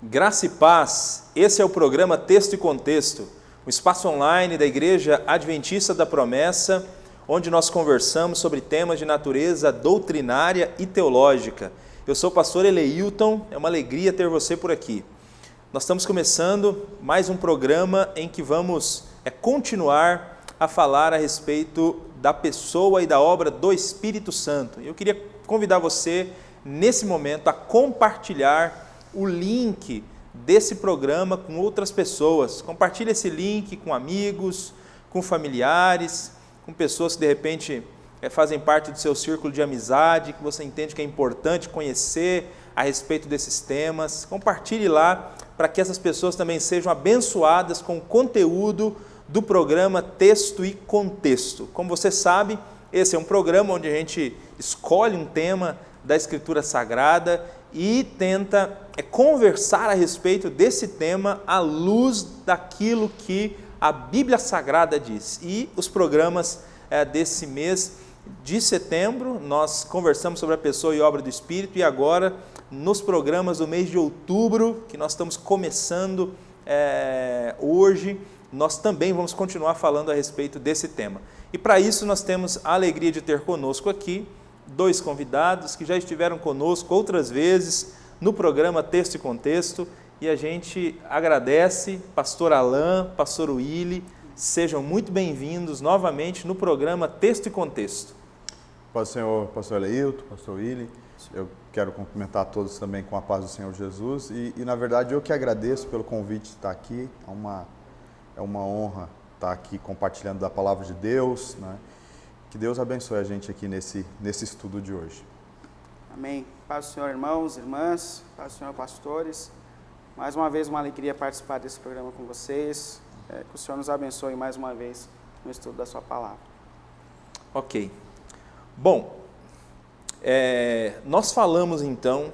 Graça e paz, esse é o programa Texto e Contexto, o espaço online da Igreja Adventista da Promessa, onde nós conversamos sobre temas de natureza doutrinária e teológica. Eu sou o pastor Eleilton, é uma alegria ter você por aqui. Nós estamos começando mais um programa em que vamos continuar a falar a respeito da pessoa e da obra do Espírito Santo. Eu queria convidar você, nesse momento, a compartilhar o link desse programa com outras pessoas. Compartilhe esse link com amigos, com familiares, com pessoas que de repente fazem parte do seu círculo de amizade, que você entende que é importante conhecer a respeito desses temas. Compartilhe lá para que essas pessoas também sejam abençoadas com o conteúdo do programa Texto e Contexto. Como você sabe, esse é um programa onde a gente escolhe um tema da Escritura Sagrada e tenta conversar a respeito desse tema à luz daquilo que a Bíblia Sagrada diz. E os programas desse mês de setembro, nós conversamos sobre a pessoa e obra do Espírito, e agora, nos programas do mês de outubro, que nós estamos começando hoje, nós também vamos continuar falando a respeito desse tema. E para isso nós temos a alegria de ter conosco aqui dois convidados que já estiveram conosco outras vezes no programa Texto e Contexto, e a gente agradece, pastor Alain, pastor Willy, sejam muito bem-vindos novamente no programa Texto e Contexto. Paz do Senhor, pastor Eleilton, pastor Willy, eu quero cumprimentar a todos também com a paz do Senhor Jesus, e na verdade eu que agradeço pelo convite de estar aqui, é uma honra estar aqui compartilhando da palavra de Deus, né? Que Deus abençoe a gente aqui nesse estudo de hoje. Amém. Paz do Senhor, irmãos, irmãs, paz do Senhor, pastores. Mais uma vez, uma alegria participar desse programa com vocês. Que o Senhor nos abençoe mais uma vez no estudo da sua palavra. Ok. Bom, nós falamos então,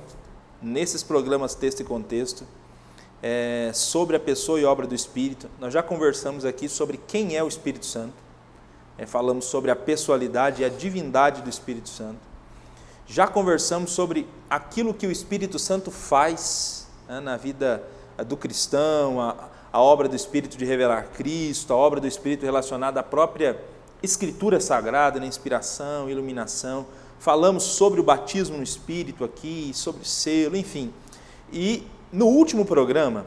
nesses programas Texto e Contexto, sobre a pessoa e obra do Espírito. Nós já conversamos aqui sobre quem é o Espírito Santo. Falamos sobre a pessoalidade e a divindade do Espírito Santo. Já conversamos sobre aquilo que o Espírito Santo faz na vida do cristão, a obra do Espírito de revelar Cristo, a obra do Espírito relacionada à própria Escritura Sagrada, na inspiração, iluminação. Falamos sobre o batismo no Espírito aqui, sobre selo, enfim. E no último programa,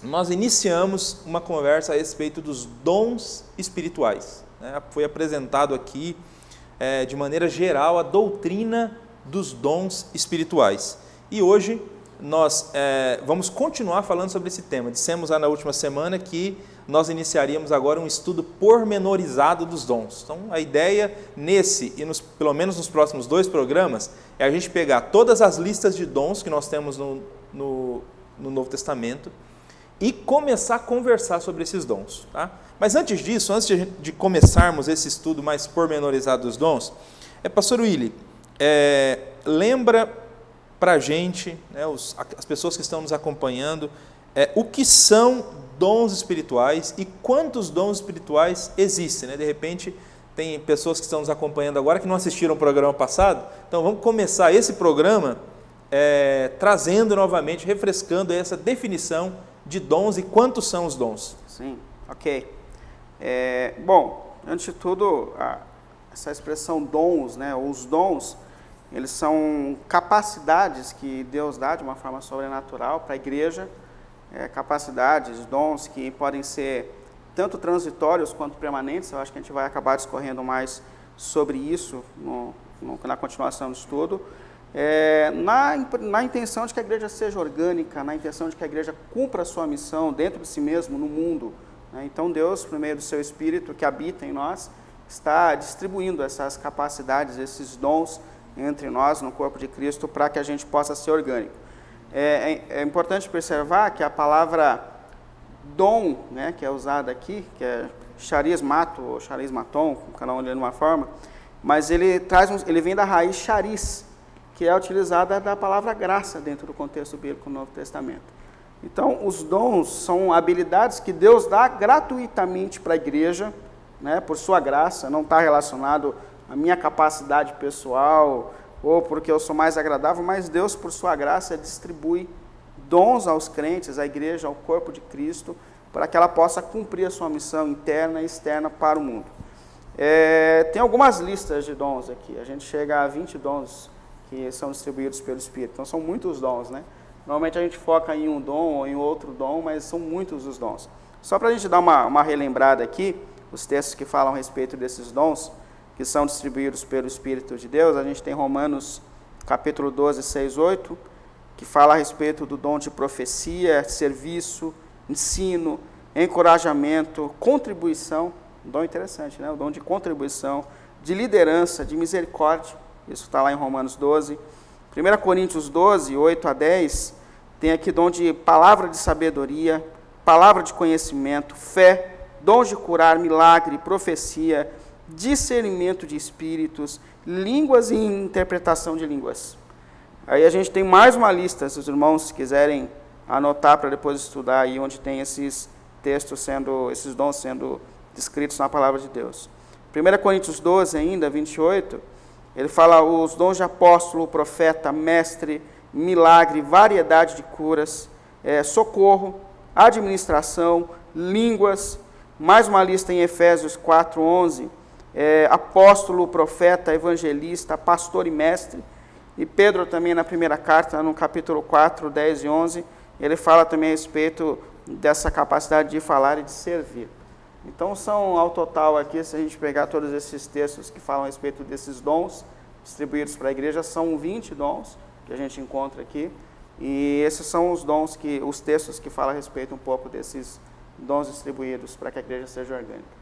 nós iniciamos uma conversa a respeito dos dons espirituais. Foi apresentado aqui, de maneira geral, a doutrina dos dons espirituais. E hoje nós vamos continuar falando sobre esse tema. Dissemos lá na última semana que nós iniciaríamos agora um estudo pormenorizado dos dons. Então, a ideia nesse, e pelo menos nos próximos 2 programas, é a gente pegar todas as listas de dons que nós temos no Novo Testamento e começar a conversar sobre esses dons. Tá? Mas antes disso, antes de começarmos esse estudo mais pormenorizado dos dons, pastor Willy, lembra para a gente, as pessoas que estão nos acompanhando, o que são dons espirituais e quantos dons espirituais existem. De repente, tem pessoas que estão nos acompanhando agora que não assistiram o programa passado, então vamos começar esse programa trazendo novamente, refrescando essa definição de dons e quantos são os dons. Sim, ok. Bom, antes de tudo, essa expressão dons, ou os dons, eles são capacidades que Deus dá de uma forma sobrenatural para a igreja, capacidades, dons que podem ser tanto transitórios quanto permanentes. Eu acho que a gente vai acabar discorrendo mais sobre isso na continuação do estudo, na intenção de que a igreja seja orgânica, na intenção de que a igreja cumpra a sua missão dentro de si mesmo, no mundo. Então Deus, por meio do seu Espírito que habita em nós, está distribuindo essas capacidades, esses dons entre nós, no corpo de Cristo, para que a gente possa ser orgânico. É importante observar que a palavra dom, que é usada aqui, que é charismato ou charismaton, cada um lê de uma forma, mas ele vem da raiz charis, que é utilizada da palavra graça dentro do contexto bíblico do Novo Testamento. Então, os dons são habilidades que Deus dá gratuitamente para a igreja, por sua graça, não está relacionado à minha capacidade pessoal ou porque eu sou mais agradável, mas Deus, por sua graça, distribui dons aos crentes, à igreja, ao corpo de Cristo, para que ela possa cumprir a sua missão interna e externa para o mundo. Tem algumas listas de dons aqui, a gente chega a 20 dons que são distribuídos pelo Espírito, então são muitos dons, né? Normalmente a gente foca em um dom ou em outro dom, mas são muitos os dons. Só para a gente dar uma relembrada aqui, os textos que falam a respeito desses dons, que são distribuídos pelo Espírito de Deus, a gente tem Romanos capítulo 12, 6, 8, que fala a respeito do dom de profecia, serviço, ensino, encorajamento, contribuição, um dom interessante, né? O dom de contribuição, de liderança, de misericórdia, isso está lá em Romanos 12. 1 Coríntios 12, 8 a 10, tem aqui dom de palavra de sabedoria, palavra de conhecimento, fé, dom de curar, milagre, profecia, discernimento de espíritos, línguas e interpretação de línguas. Aí a gente tem mais uma lista, se os irmãos quiserem anotar para depois estudar aí onde tem esses textos esses dons sendo descritos na palavra de Deus. 1 Coríntios 12 ainda, 28, ele fala os dons de apóstolo, profeta, mestre, milagre, variedade de curas, socorro, administração, línguas, mais uma lista em Efésios 4, 11, apóstolo, profeta, evangelista, pastor e mestre. E Pedro também na primeira carta, no capítulo 4, 10 e 11, ele fala também a respeito dessa capacidade de falar e de servir. Então são, ao total aqui, se a gente pegar todos esses textos que falam a respeito desses dons distribuídos para a igreja, são 20 dons que a gente encontra aqui. E esses são os textos que falam a respeito um pouco desses dons distribuídos para que a igreja seja orgânica.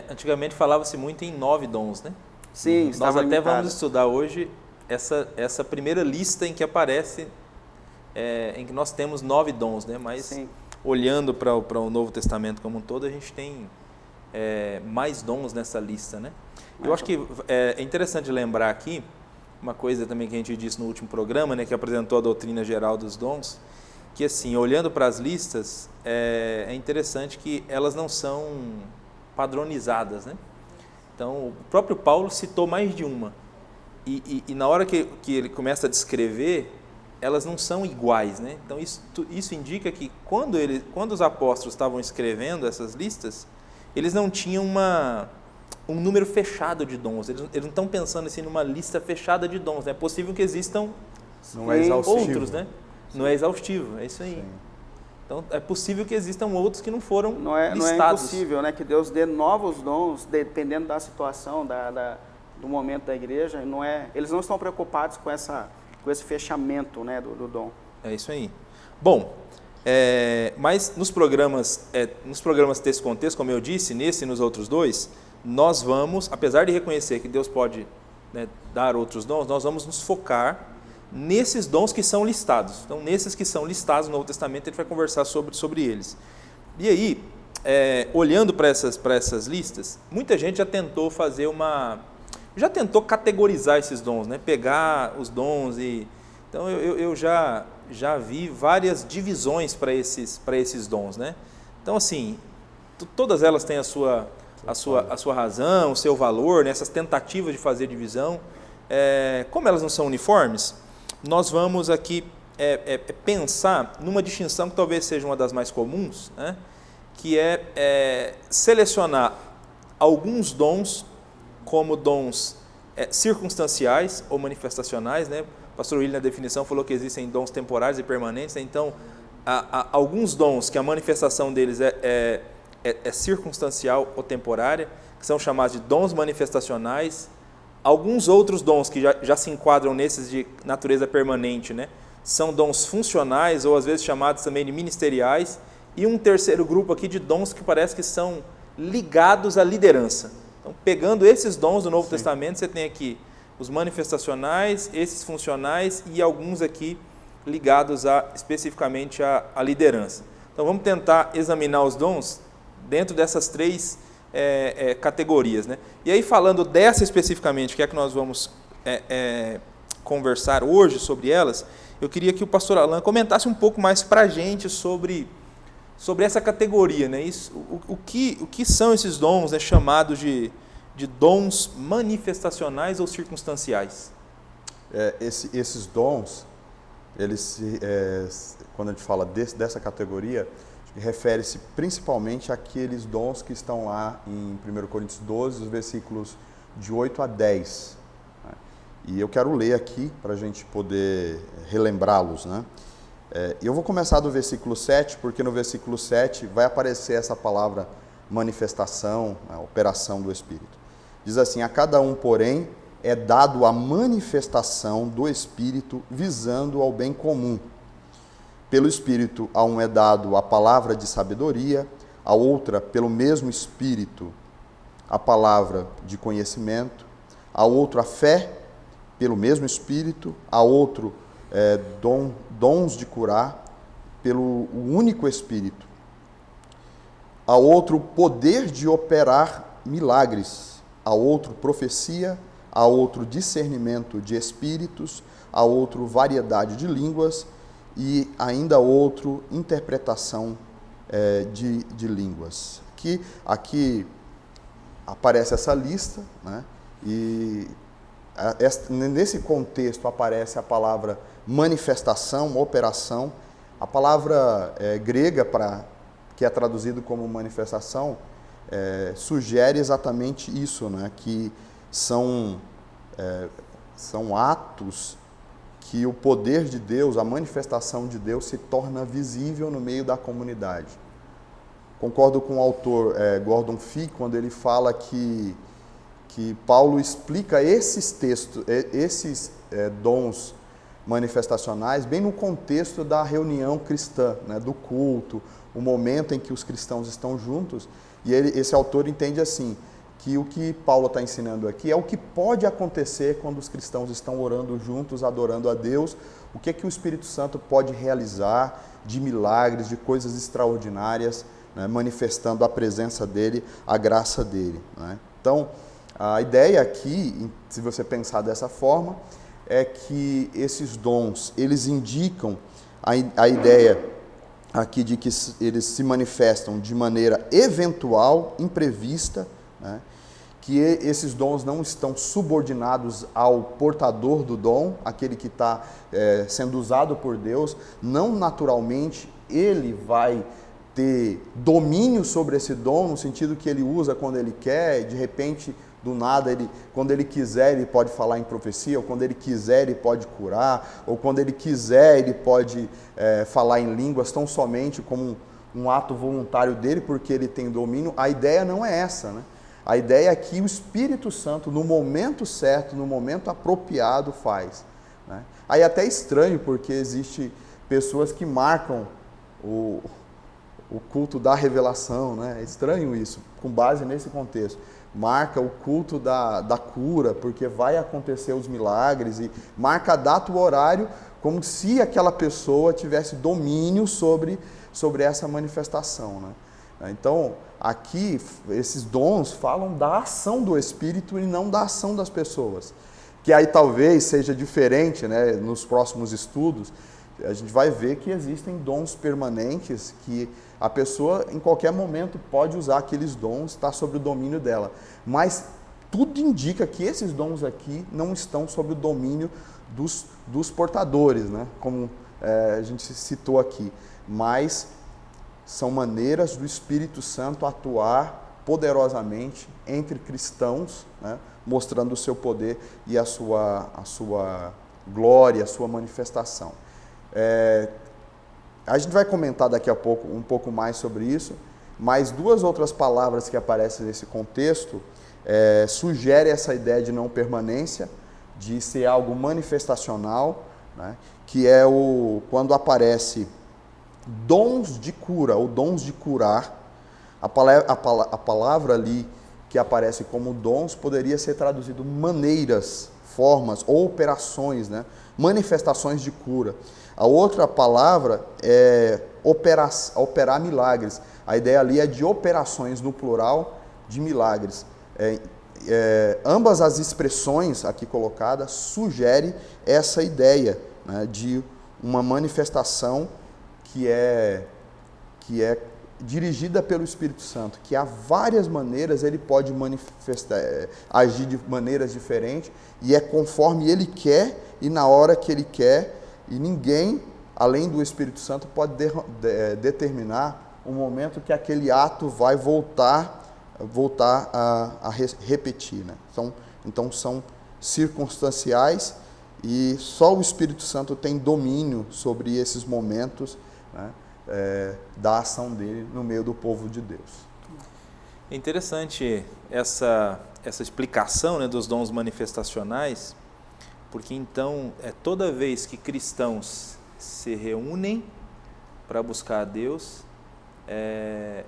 Antigamente falava-se muito em 9 dons, né? Sim, nós até vamos estudar hoje essa primeira lista em que aparece, em que nós temos 9 dons, né? Mas sim, olhando para o Novo Testamento como um todo, a gente tem mais dons nessa lista, né? Eu acho que é interessante lembrar aqui uma coisa também que a gente disse no último programa, né, que apresentou a doutrina geral dos dons, que assim, olhando para as listas, é interessante que elas não são padronizadas, né? Então, o próprio Paulo citou mais de uma, e na hora que ele começa a descrever, elas não são iguais, né? Então, isso indica que quando os apóstolos estavam escrevendo essas listas, eles não tinham um número fechado de dons, eles não estão pensando assim numa lista fechada de dons, né? É possível que existam outros, né? Não é exaustivo, é isso aí. Sim. Então, é possível que existam outros que não foram listados. Não é impossível, né, que Deus dê novos dons, dependendo da situação, do momento da igreja. Eles não estão preocupados com esse fechamento, né, do dom. É isso aí. Bom, mas nos programas Texto com Texto, como eu disse, nesse e nos outros dois, nós vamos, apesar de reconhecer que Deus pode, né, dar outros dons, nós vamos nos focar nesses dons que são listados. Então, nesses que são listados no Novo Testamento, a gente vai conversar sobre eles. E aí, olhando para essas listas, muita gente já tentou categorizar esses dons, né? Pegar os dons e... Então, eu já vi várias divisões para esses dons, né? Então, assim, todas elas têm a sua razão, o seu valor, né? Essas tentativas de fazer divisão. Como elas não são uniformes, nós vamos aqui pensar numa distinção que talvez seja uma das mais comuns, né? Que é selecionar alguns dons como dons circunstanciais ou manifestacionais, né? O pastor William, na definição, falou que existem dons temporários e permanentes, né? Então, há alguns dons que a manifestação deles é circunstancial ou temporária, que são chamados de dons manifestacionais. Alguns outros dons que já se enquadram nesses de natureza permanente, né? São dons funcionais ou às vezes chamados também de ministeriais, e um terceiro grupo aqui de dons que parece que são ligados à liderança. Então, pegando esses dons do Novo Sim. Testamento, você tem aqui os manifestacionais, esses funcionais e alguns aqui ligados especificamente à liderança. Então, vamos tentar examinar os dons dentro dessas três categorias, né? E aí, falando dessa especificamente, que é que nós vamos conversar hoje sobre elas, eu queria que o pastor Alan comentasse um pouco mais para a gente sobre essa categoria, né? O que são esses dons, né, chamados de dons manifestacionais ou circunstanciais? Esses dons, quando a gente fala dessa categoria, refere-se principalmente àqueles dons que estão lá em 1 Coríntios 12, os versículos de 8 a 10. Né? E eu quero ler aqui para a gente poder relembrá-los. Né? Eu vou começar do versículo 7, porque no versículo 7 vai aparecer essa palavra manifestação, a operação do Espírito. Diz assim: a cada um, porém, é dado a manifestação do Espírito visando ao bem comum. Pelo Espírito, a um é dado a palavra de sabedoria, a outra, pelo mesmo Espírito, a palavra de conhecimento, a outro a fé, pelo mesmo Espírito, a outro dons de curar, pelo único Espírito, a outro poder de operar milagres, a outro profecia, a outro discernimento de espíritos, a outro variedade de línguas e ainda outro interpretação de línguas. Aqui aparece essa lista, né? E nesse contexto aparece a palavra manifestação, operação. A palavra grega, que é traduzido como manifestação, sugere exatamente isso, né? Que são atos que o poder de Deus, a manifestação de Deus se torna visível no meio da comunidade. Concordo com o autor Gordon Fee quando ele fala que Paulo explica esses textos, esses dons manifestacionais bem no contexto da reunião cristã, né, do culto, o momento em que os cristãos estão juntos. E esse autor entende assim, que o que Paulo está ensinando aqui é o que pode acontecer quando os cristãos estão orando juntos, adorando a Deus, o que o Espírito Santo pode realizar de milagres, de coisas extraordinárias, né, manifestando a presença dele, a graça dele. Né? Então, a ideia aqui, se você pensar dessa forma, é que esses dons, eles indicam a ideia aqui de que eles se manifestam de maneira eventual, imprevista, né? Que esses dons não estão subordinados ao portador do dom, aquele que está sendo usado por Deus. Não naturalmente ele vai ter domínio sobre esse dom, no sentido que ele usa quando ele quer, de repente, do nada, quando ele quiser, ele pode falar em profecia, ou quando ele quiser, ele pode curar, ou quando ele quiser, ele pode falar em línguas, tão somente como um ato voluntário dele, porque ele tem domínio. A ideia não é essa, né? A ideia é que o Espírito Santo, no momento certo, no momento apropriado, faz. Né? Aí é até estranho, porque existem pessoas que marcam o culto da revelação, né? É estranho isso, com base nesse contexto. Marca o culto da cura, porque vai acontecer os milagres, e marca a data e o horário, como se aquela pessoa tivesse domínio sobre essa manifestação. Né? Então, aqui, esses dons falam da ação do Espírito e não da ação das pessoas. Que aí talvez seja diferente, né? Nos próximos estudos, a gente vai ver que existem dons permanentes que a pessoa, em qualquer momento, pode usar aqueles dons, está sob o domínio dela. Mas tudo indica que esses dons aqui não estão sob o domínio dos portadores, né? Como a gente citou aqui. Mas são maneiras do Espírito Santo atuar poderosamente entre cristãos, né? Mostrando o seu poder e a sua glória, a sua manifestação. A gente vai comentar daqui a pouco um pouco mais sobre isso, mas duas outras palavras que aparecem nesse contexto sugerem essa ideia de não permanência, de ser algo manifestacional, né? Que é quando aparece dons de cura ou dons de curar. A palavra ali que aparece como dons poderia ser traduzido maneiras, formas ou operações, né? Manifestações de cura. A outra palavra é operar milagres. A ideia ali é de operações no plural de milagres. Ambas as expressões aqui colocadas sugerem essa ideia, né, de uma manifestação que é dirigida pelo Espírito Santo, que há várias maneiras ele pode agir de maneiras diferentes, e é conforme ele quer e na hora que ele quer, E ninguém, além do Espírito Santo, pode determinar o momento que aquele ato vai voltar a repetir, né? Então são circunstanciais e só o Espírito Santo tem domínio sobre esses momentos, né, da ação dele no meio do povo de Deus. É interessante essa explicação, né, dos dons manifestacionais, porque então toda vez que cristãos se reúnem para buscar a Deus,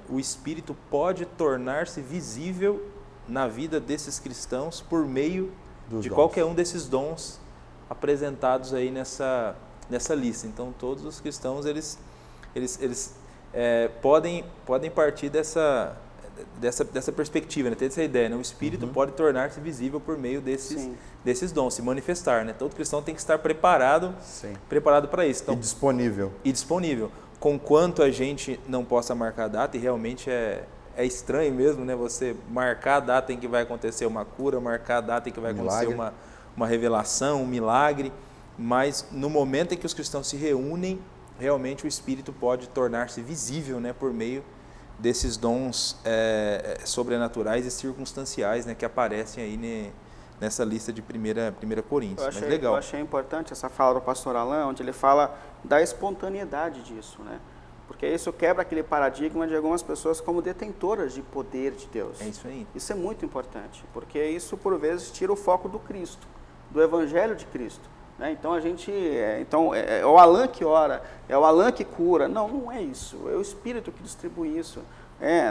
o Espírito pode tornar-se visível na vida desses cristãos por meio de qualquer um desses dons apresentados aí nessa lista. Então todos os cristãos eles podem partir dessa perspectiva, né? Ter essa ideia, né? O Espírito pode tornar-se visível por meio desses dons, se manifestar, né? Todo cristão tem que estar preparado para isso. Então, e disponível. Conquanto a gente não possa marcar a data, e realmente é estranho mesmo, né? Você marcar a data em que vai acontecer uma cura, marcar a data em que vai acontecer uma revelação, um milagre, mas no momento em que os cristãos se reúnem, realmente o Espírito pode tornar-se visível, né? Por meio desses dons sobrenaturais e circunstanciais, né? Que aparecem aí nessa lista de 1 Coríntios. Eu achei importante essa fala do pastor Alain, onde ele fala da espontaneidade disso, né? Porque isso quebra aquele paradigma de algumas pessoas como detentoras de poder de Deus. É isso aí. Isso é muito importante, porque isso por vezes tira o foco do Cristo, do Evangelho de Cristo, né? Então é o Alain que ora, é o Alain que cura. Não é isso, é o Espírito que distribui isso.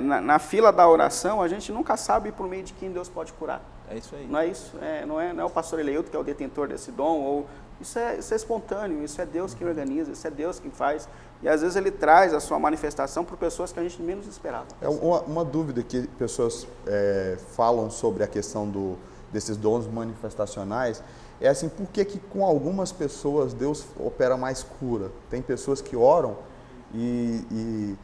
Na fila da oração, a gente nunca sabe por meio de quem Deus pode curar. É isso aí. Não é isso, não é o pastor Eleilton que é o detentor desse dom, isso é espontâneo, isso é Deus que organiza, isso é Deus que faz. E às vezes Ele traz a sua manifestação para pessoas que a gente menos esperava. Uma dúvida que pessoas falam sobre a questão desses dons manifestacionais é assim, por que com algumas pessoas Deus opera mais cura? Tem pessoas que oram e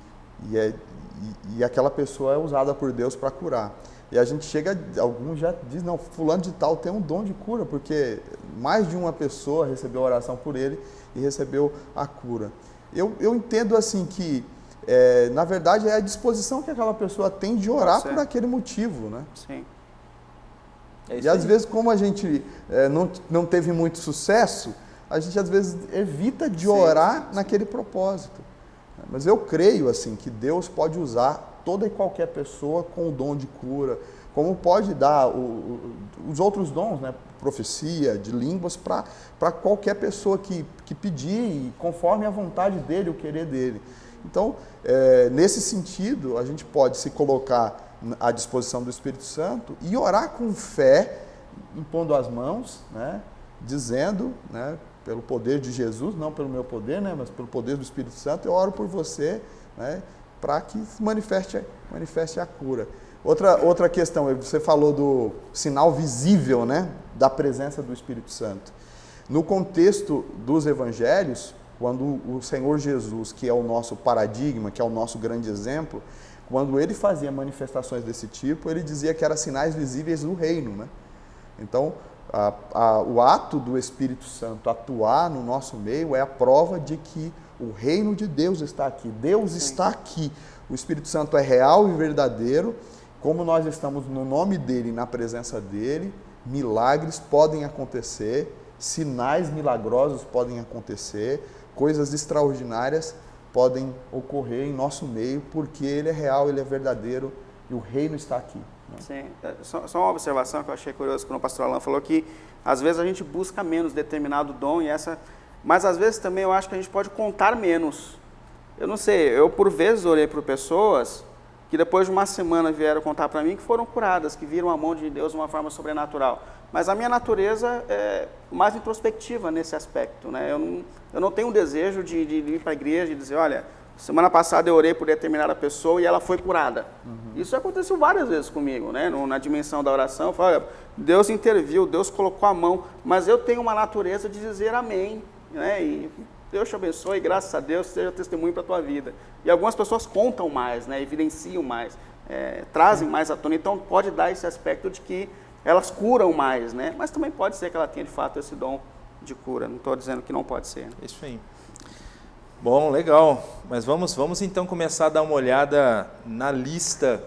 aquela pessoa é usada por Deus para curar. E a gente chega, alguns já dizem, não, fulano de tal tem um dom de cura, porque mais de uma pessoa recebeu a oração por ele e recebeu a cura. Eu entendo assim que, na verdade, é a disposição que aquela pessoa tem de orar por aquele motivo, né? Sim. E às vezes, como a gente não teve muito sucesso, a gente às vezes evita de orar naquele propósito. Mas eu creio assim que Deus pode usar toda e qualquer pessoa com o dom de cura, como pode dar os outros dons, né? Profecia, de línguas, para qualquer pessoa que pedir, conforme a vontade dele, o querer dele. Então, nesse sentido, a gente pode se colocar à disposição do Espírito Santo e orar com fé, impondo as mãos, né? Dizendo, né? Pelo poder de Jesus, não pelo meu poder, né? Mas pelo poder do Espírito Santo, eu oro por você, né? Para que se manifeste a cura. Outra questão, você falou do sinal visível, né, da presença do Espírito Santo. No contexto dos evangelhos, quando o Senhor Jesus, que é o nosso paradigma, que é o nosso grande exemplo, quando ele fazia manifestações desse tipo, ele dizia que eram sinais visíveis do reino, né? Então, o ato do Espírito Santo atuar no nosso meio é a prova de que o reino de Deus está aqui. Deus está aqui. O Espírito Santo é real e verdadeiro. Como nós estamos no nome dele, na presença dele, milagres podem acontecer, sinais milagrosos podem acontecer, coisas extraordinárias podem ocorrer em nosso meio, porque ele é real, ele é verdadeiro e o reino está aqui. Né? Sim, só uma observação que eu achei curioso quando o pastor Alain falou que às vezes a gente busca menos determinado dom mas às vezes também eu acho que a gente pode contar menos. Eu não sei, eu por vezes orei por pessoas que depois de uma semana vieram contar para mim que foram curadas, que viram a mão de Deus de uma forma sobrenatural. Mas a minha natureza é mais introspectiva nesse aspecto, né? Eu não tenho um desejo de ir para a igreja e dizer, olha, semana passada eu orei por determinada pessoa e ela foi curada. Isso aconteceu várias vezes comigo, né? Na dimensão da oração, eu falo, olha, Deus interviu, Deus colocou a mão, mas eu tenho uma natureza de dizer amém, né? E Deus te abençoe, graças a Deus, seja testemunho para a tua vida. E algumas pessoas contam mais, né? Evidenciam mais, trazem mais à tona. Então, pode dar esse aspecto de que elas curam mais, né? Mas também pode ser que ela tenha, de fato, esse dom de cura. Não estou dizendo que não pode ser. Isso aí. Bom, legal. Mas vamos então começar a dar uma olhada na lista,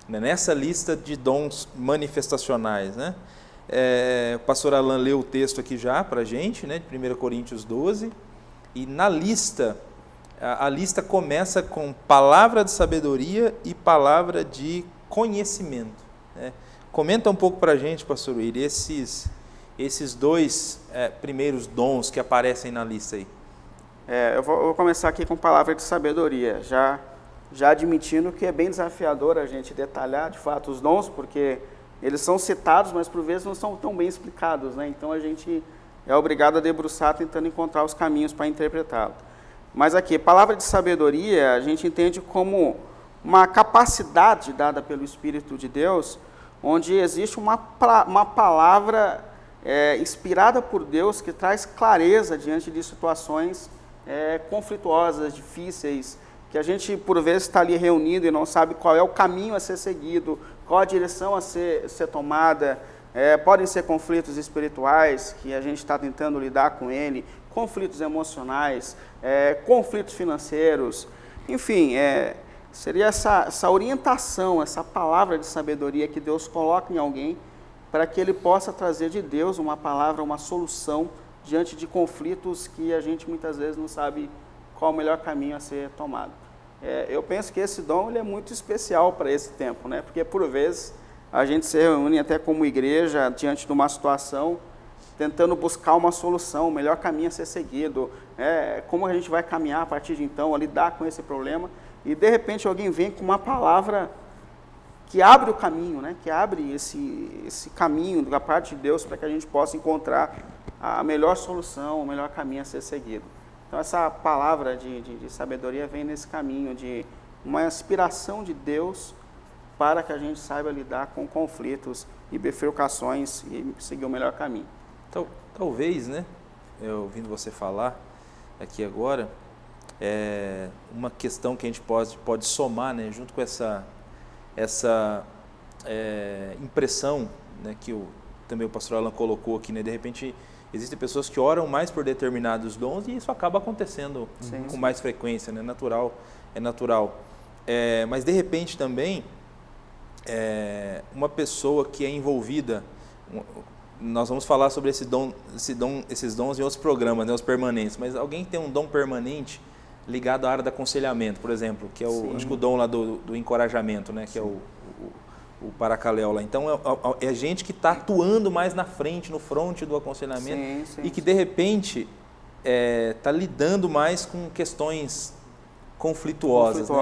né, nessa lista de dons manifestacionais, né? O pastor Alan leu o texto aqui já para a gente, né, de 1 Coríntios 12, e na lista, a lista começa com palavra de sabedoria e palavra de conhecimento, né? Comenta um pouco para a gente, pastor Willi, esses dois primeiros dons que aparecem na lista aí. Eu vou começar aqui com palavra de sabedoria, já admitindo que é bem desafiador a gente detalhar, de fato, os dons, porque eles são citados, mas por vezes não são tão bem explicados, né? Então a gente é obrigado a debruçar tentando encontrar os caminhos para interpretá-lo. Mas aqui, palavra de sabedoria, a gente entende como uma capacidade dada pelo Espírito de Deus, onde existe uma palavra inspirada por Deus que traz clareza diante de situações conflituosas, difíceis, que a gente por vezes está ali reunido e não sabe qual é o caminho a ser seguido, qual a direção a ser tomada. Podem ser conflitos espirituais, que a gente está tentando lidar com ele, conflitos emocionais, conflitos financeiros, enfim, seria essa orientação, essa palavra de sabedoria que Deus coloca em alguém para que ele possa trazer de Deus uma palavra, uma solução diante de conflitos que a gente muitas vezes não sabe qual o melhor caminho a ser tomado. Eu penso que esse dom ele é muito especial para esse tempo, né? Porque por vezes a gente se reúne até como igreja diante de uma situação, tentando buscar uma solução, o melhor caminho a ser seguido, como a gente vai caminhar a partir de então, a lidar com esse problema, e de repente alguém vem com uma palavra que abre o caminho, né? Que abre esse caminho da parte de Deus para que a gente possa encontrar a melhor solução, o melhor caminho a ser seguido. Então essa palavra de sabedoria vem nesse caminho de uma inspiração de Deus para que a gente saiba lidar com conflitos e bifurcações e seguir o melhor caminho. Então, talvez, né, ouvindo você falar aqui agora, uma questão que a gente pode somar, né, junto com essa impressão, né, que também o pastor Alan colocou aqui, né, de repente existem pessoas que oram mais por determinados dons e isso acaba acontecendo com mais frequência, né, é natural. Mas de repente também, uma pessoa que é envolvida, nós vamos falar sobre esses dons em outros programas, né, os permanentes, mas alguém que tem um dom permanente ligado à área do aconselhamento, por exemplo, que é acho que o dom lá do encorajamento, né, que é o paracaléu lá. Então, é gente que está atuando mais na frente, no fronte do aconselhamento e que, de repente, está lidando mais com questões conflituosas. Né?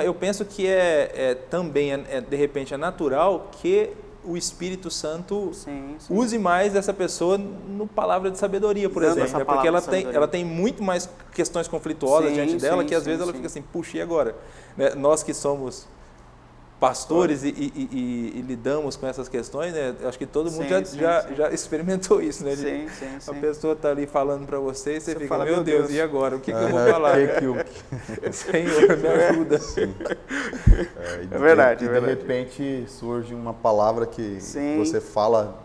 Eu penso que também, de repente, é natural que o Espírito Santo use mais essa pessoa no palavra de sabedoria, por exemplo, né? Porque ela tem muito mais questões conflituosas diante dela que às vezes ela fica assim, puxa, e agora? Né? Nós que somos pastores e lidamos com essas questões, né? Acho que todo mundo já experimentou isso, né? A pessoa está ali falando para você e você fica, fala, meu Deus, e agora? O que eu vou falar? Senhor, me ajuda. É verdade. De repente surge uma palavra que você fala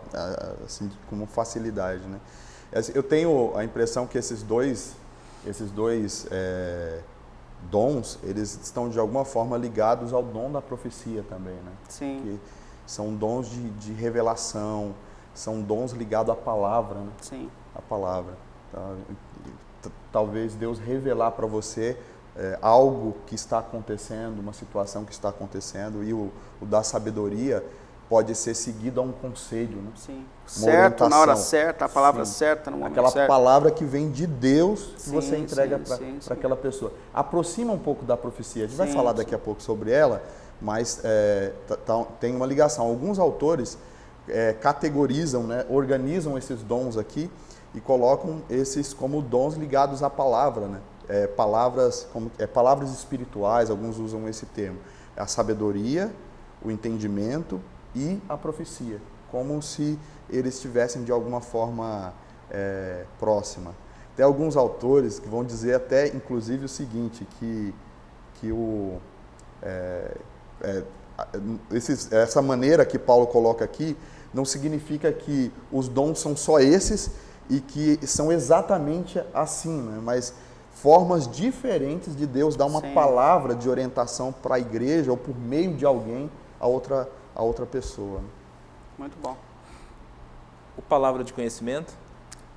assim, com facilidade, né? Eu tenho a impressão que esses dois dons, eles estão de alguma forma ligados ao dom da profecia também, né? Sim. Que são dons de revelação, são dons ligados à palavra, né? Sim. A palavra. Talvez Deus revelar para você algo que está acontecendo, uma situação que está acontecendo, e o da sabedoria pode ser seguido a um conselho, né? Sim. Certo, na hora certa, a palavra certa, no momento certo. Aquela palavra que vem de Deus que você entrega para aquela pessoa. Aproxima um pouco da profecia. A gente vai falar daqui a pouco sobre ela, mas tem uma ligação. Alguns autores categorizam, né, organizam esses dons aqui e colocam esses como dons ligados à palavra, né? Palavras espirituais, alguns usam esse termo. A sabedoria, o entendimento e a profecia, como se eles estivessem de alguma forma próxima. Tem alguns autores que vão dizer até, inclusive, o seguinte, que essa maneira que Paulo coloca aqui não significa que os dons são só esses e que são exatamente assim, né? Mas formas diferentes de Deus dar uma palavra de orientação para a igreja ou por meio de alguém a outra pessoa. Muito bom. O palavra de conhecimento?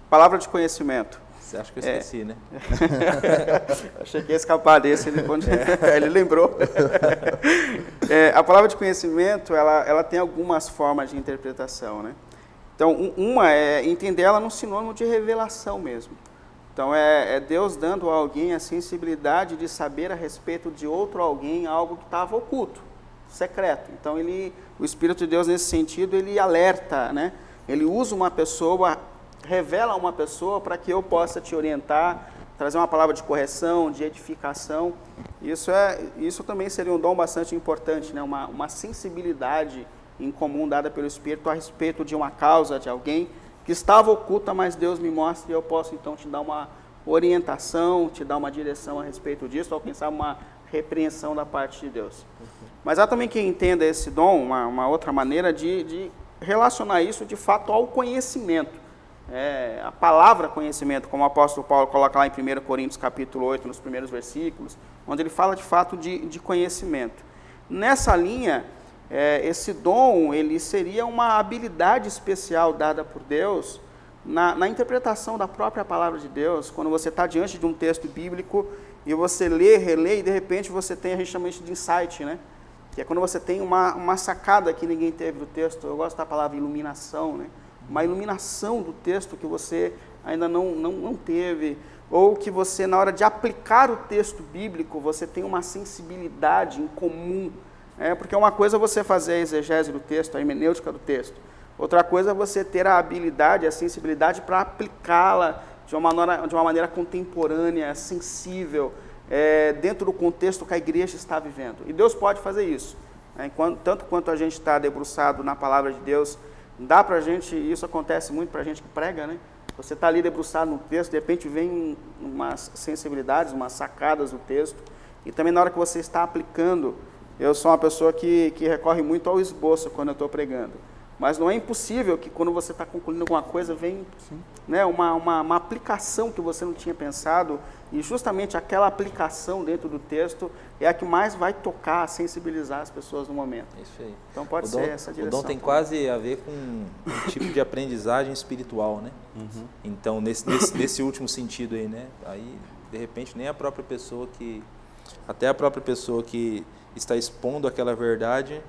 Palavra de conhecimento. Você acha que eu esqueci, né? Achei que ia escapar desse, ele lembrou. A palavra de conhecimento, ela tem algumas formas de interpretação, né? Então, uma é entender ela num sinônimo de revelação mesmo. Então, é Deus dando a alguém a sensibilidade de saber a respeito de outro alguém algo que estava oculto, secreto. Então, o Espírito de Deus, nesse sentido, ele alerta, né? Ele usa uma pessoa, revela uma pessoa para que eu possa te orientar, trazer uma palavra de correção, de edificação. Isso também seria um dom bastante importante, né? Uma sensibilidade em comum dada pelo Espírito a respeito de uma causa, de alguém que estava oculta, mas Deus me mostra e eu posso então te dar uma orientação, te dar uma direção a respeito disso, ou quem sabe uma repreensão da parte de Deus. Mas há também quem entenda esse dom, uma outra maneira de relacionar isso de fato ao conhecimento. A palavra conhecimento, como o apóstolo Paulo coloca lá em 1 Coríntios capítulo 8, nos primeiros versículos, onde ele fala de fato de conhecimento. Nessa linha, esse dom, ele seria uma habilidade especial dada por Deus na interpretação da própria palavra de Deus, quando você está diante de um texto bíblico e você lê, relê e de repente você tem a gente chama isso de insight, né? Que é quando você tem uma sacada que ninguém teve do texto. Eu gosto da palavra iluminação, né? Uma iluminação do texto que você ainda não teve, ou que você, na hora de aplicar o texto bíblico, você tem uma sensibilidade em comum. Porque uma coisa é você fazer a exegese do texto, a hermenêutica do texto. Outra coisa é você ter a habilidade, a sensibilidade para aplicá-la de uma maneira contemporânea, sensível, dentro do contexto que a igreja está vivendo. E Deus pode fazer isso. Tanto quanto a gente está debruçado na palavra de Deus, dá para a gente, e isso acontece muito para a gente que prega, né? Você está ali debruçado no texto, de repente vem umas sensibilidades, umas sacadas do texto, e também na hora que você está aplicando. Eu sou uma pessoa que recorre muito ao esboço quando eu estou pregando. Mas não é impossível que quando você está concluindo alguma coisa, vem, né, uma aplicação que você não tinha pensado, e justamente aquela aplicação dentro do texto é a que mais vai tocar, sensibilizar as pessoas no momento. Isso aí. Então pode ser essa direção. O dom tem quase a ver com um tipo de aprendizagem espiritual, né? Então, nesse último sentido aí, né? Aí, de repente, nem a própria pessoa até a própria pessoa que está expondo aquela verdade,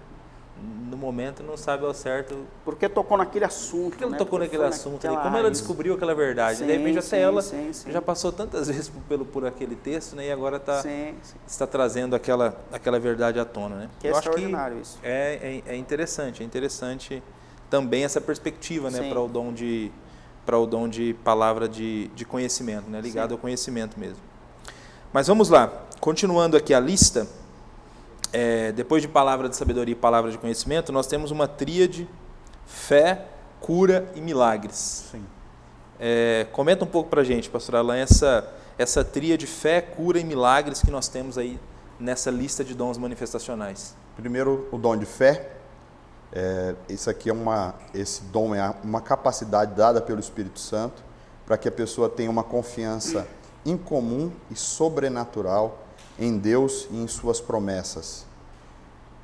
no momento não sabe ao certo... Porque tocou naquele assunto. Porque ela tocou naquele assunto ali, como ela descobriu aquela verdade. De repente até ela já passou tantas vezes por aquele texto, né, e agora está trazendo aquela verdade à tona. Né? Que é extraordinário isso. É interessante também essa perspectiva, né, para o dom de palavra de conhecimento, né, ligado ao conhecimento mesmo. Mas vamos lá, continuando aqui a lista... depois de palavra de sabedoria e palavra de conhecimento, nós temos uma tríade: fé, cura e milagres. Sim. Comenta um pouco para a gente, pastor Alain, essa tríade fé, cura e milagres que nós temos aí nessa lista de dons manifestacionais. Primeiro, o dom de fé. Esse dom é uma capacidade dada pelo Espírito Santo para que a pessoa tenha uma confiança incomum e sobrenatural em Deus e em suas promessas,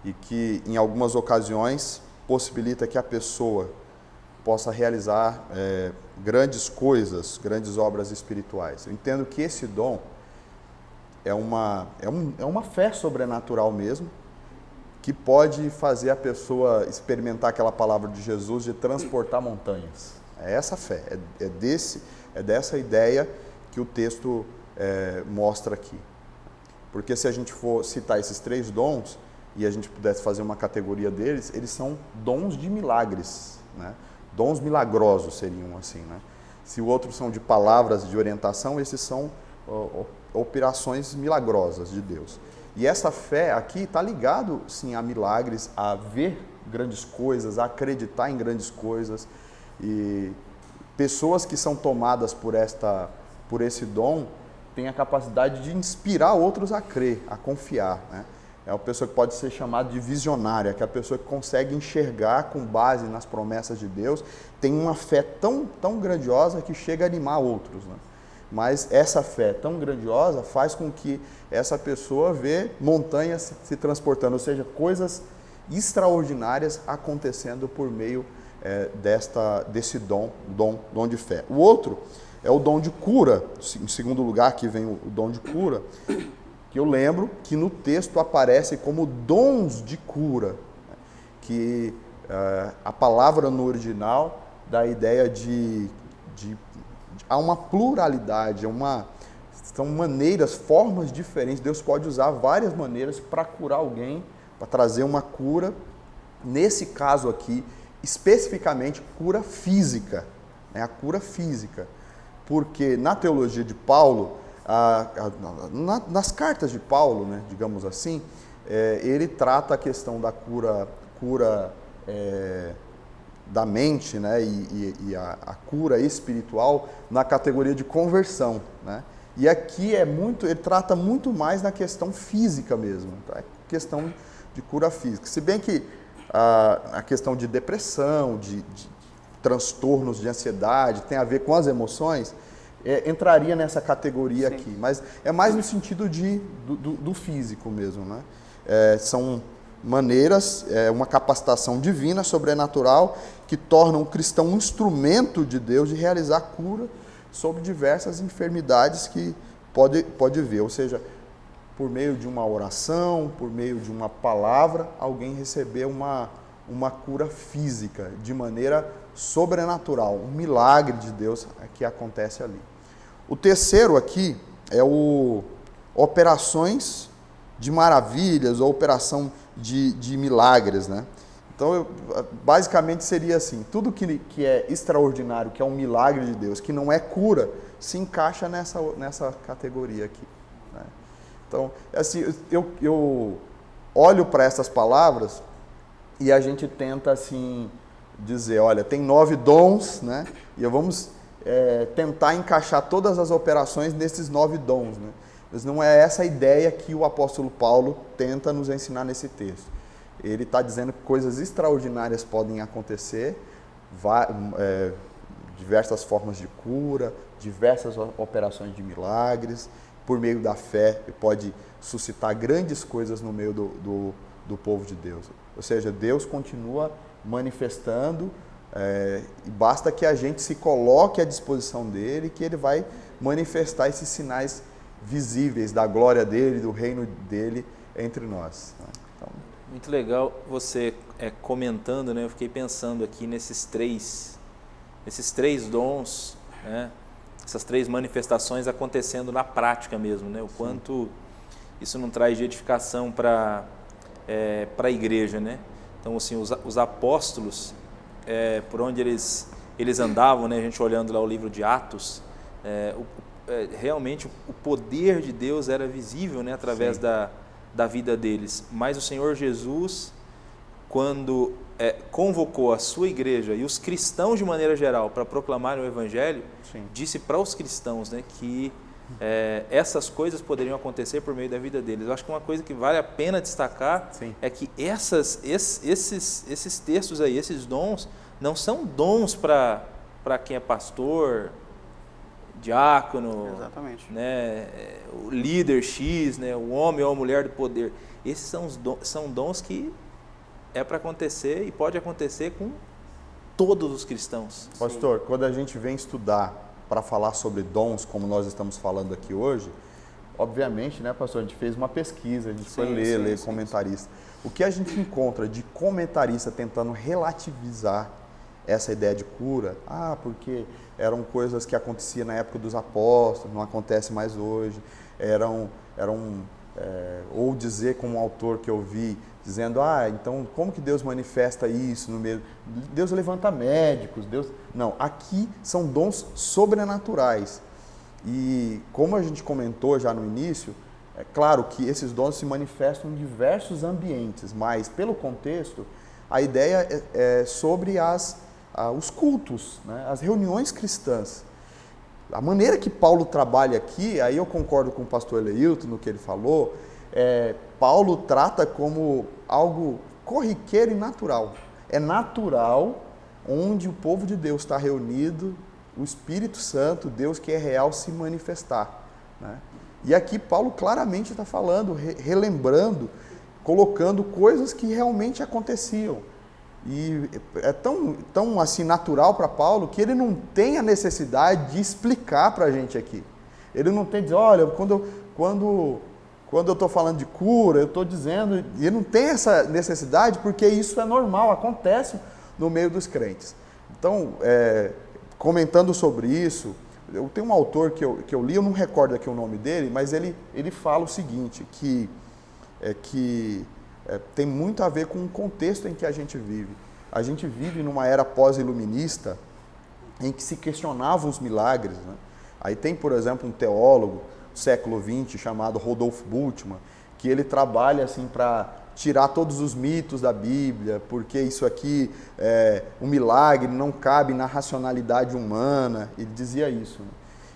e que em algumas ocasiões possibilita que a pessoa possa realizar grandes coisas, grandes obras espirituais. Eu entendo que esse dom é uma fé sobrenatural mesmo, que pode fazer a pessoa experimentar aquela palavra de Jesus de transportar montanhas. É essa fé, é dessa ideia que o texto mostra aqui. Porque se a gente for citar esses 3 dons, e a gente pudesse fazer uma categoria deles, eles são dons de milagres, né? Dons milagrosos seriam assim, né? Se o outro são de palavras de orientação, esses são operações milagrosas de Deus. E essa fé aqui está ligado, sim, a milagres, a ver grandes coisas, a acreditar em grandes coisas. E pessoas que são tomadas por esse dom têm a capacidade de inspirar outros a crer, a confiar, né? é uma pessoa que pode ser chamada de visionária, que é a pessoa que consegue enxergar com base nas promessas de Deus, tem uma fé tão grandiosa que chega a animar outros, né? Mas essa fé tão grandiosa faz com que essa pessoa vê montanhas se transportando, ou seja, coisas extraordinárias acontecendo por meio desse dom de fé. O outro é o dom de cura. Em segundo lugar, aqui vem o dom de cura, que eu lembro que no texto aparece como dons de cura, que a palavra no original dá a ideia de há uma pluralidade, são maneiras, formas diferentes. Deus pode usar várias maneiras para curar alguém, para trazer uma cura. Nesse caso aqui, especificamente, cura física, né? A cura física. Porque na teologia de Paulo, nas cartas de Paulo, né, digamos assim, ele trata a questão da cura da mente, né, e a cura espiritual na categoria de conversão, né? E aqui ele trata muito mais na questão física mesmo, tá? Questão de cura física. Se bem que a questão de depressão, de transtornos de ansiedade, tem a ver com as emoções, entraria nessa categoria. Sim. Aqui, mas é mais no sentido do físico mesmo, né? São maneiras, uma capacitação divina, sobrenatural, que torna o cristão um instrumento de Deus de realizar cura sobre diversas enfermidades que pode ver. Ou seja, por meio de uma oração, por meio de uma palavra, alguém receber uma cura física de maneira sobrenatural, um milagre de Deus que acontece ali. O terceiro aqui é operações de maravilhas ou operação de milagres, né? Então, basicamente seria assim, tudo que é extraordinário, que é um milagre de Deus, que não é cura, se encaixa nessa categoria aqui, né? Então, assim, eu olho para essas palavras e a gente tenta, assim, dizer, olha, tem 9 dons, né? E vamos tentar encaixar todas as operações nesses 9 dons, né? Mas não é essa a ideia que o apóstolo Paulo tenta nos ensinar nesse texto. Ele está dizendo que coisas extraordinárias podem acontecer, diversas formas de cura, diversas operações de milagres, por meio da fé, pode suscitar grandes coisas no meio do povo de Deus. Ou seja, Deus continua manifestando, e basta que a gente se coloque à disposição dele, que ele vai manifestar esses sinais visíveis da glória dele, do reino dele entre nós. Então, muito legal você comentando, né? Eu fiquei pensando aqui nesses três dons, né? Essas 3 manifestações acontecendo na prática mesmo, né? O quanto isso não traz de edificação para a igreja, né? Então, assim, os apóstolos, por onde eles andavam, né? A gente olhando lá o livro de Atos, realmente o poder de Deus era visível, né? Através da vida deles. Mas o Senhor Jesus, quando convocou a sua igreja e os cristãos de maneira geral para proclamarem o Evangelho, disse para os cristãos, né, que essas coisas poderiam acontecer por meio da vida deles. Eu acho que uma coisa que vale a pena destacar é que esses textos aí, esses dons, não são dons para quem é pastor, diácono, né, o líder X, né, o homem ou a mulher do poder. Esses são dons que para acontecer e pode acontecer com todos os cristãos. Pastor, quando a gente vem estudar para falar sobre dons, como nós estamos falando aqui hoje, obviamente, né, pastor, a gente fez uma pesquisa, a gente foi ler comentarista. O que a gente encontra de comentarista tentando relativizar essa ideia de cura, porque eram coisas que aconteciam na época dos apóstolos, não acontece mais hoje, ou dizer como um autor que eu vi, dizendo, então como que Deus manifesta isso no meio? Deus levanta médicos, Não, aqui são dons sobrenaturais. E como a gente comentou já no início, é claro que esses dons se manifestam em diversos ambientes, mas pelo contexto, a ideia é sobre os cultos, né? As reuniões cristãs. A maneira que Paulo trabalha aqui, aí eu concordo com o pastor Eleilton no que ele falou, Paulo trata como algo corriqueiro e natural. É natural onde o povo de Deus está reunido, o Espírito Santo, Deus que é real, se manifestar, né? E aqui Paulo claramente está falando, relembrando, colocando coisas que realmente aconteciam. E é tão assim natural para Paulo que ele não tem a necessidade de explicar para a gente aqui. Ele não tem de dizer, olha, quando eu estou falando de cura, eu estou dizendo... Ele não tem essa necessidade porque isso é normal, acontece no meio dos crentes. Então, comentando sobre isso, eu tenho um autor que eu li, eu não recordo aqui o nome dele, mas ele fala o seguinte, que tem muito a ver com o contexto em que a gente vive. A gente vive numa era pós-iluminista em que se questionavam os milagres, né? Aí tem, por exemplo, um teólogo do século XX chamado Rodolfo Bultmann, que ele trabalha assim para tirar todos os mitos da Bíblia, porque isso aqui, um milagre não cabe na racionalidade humana, ele dizia isso, né?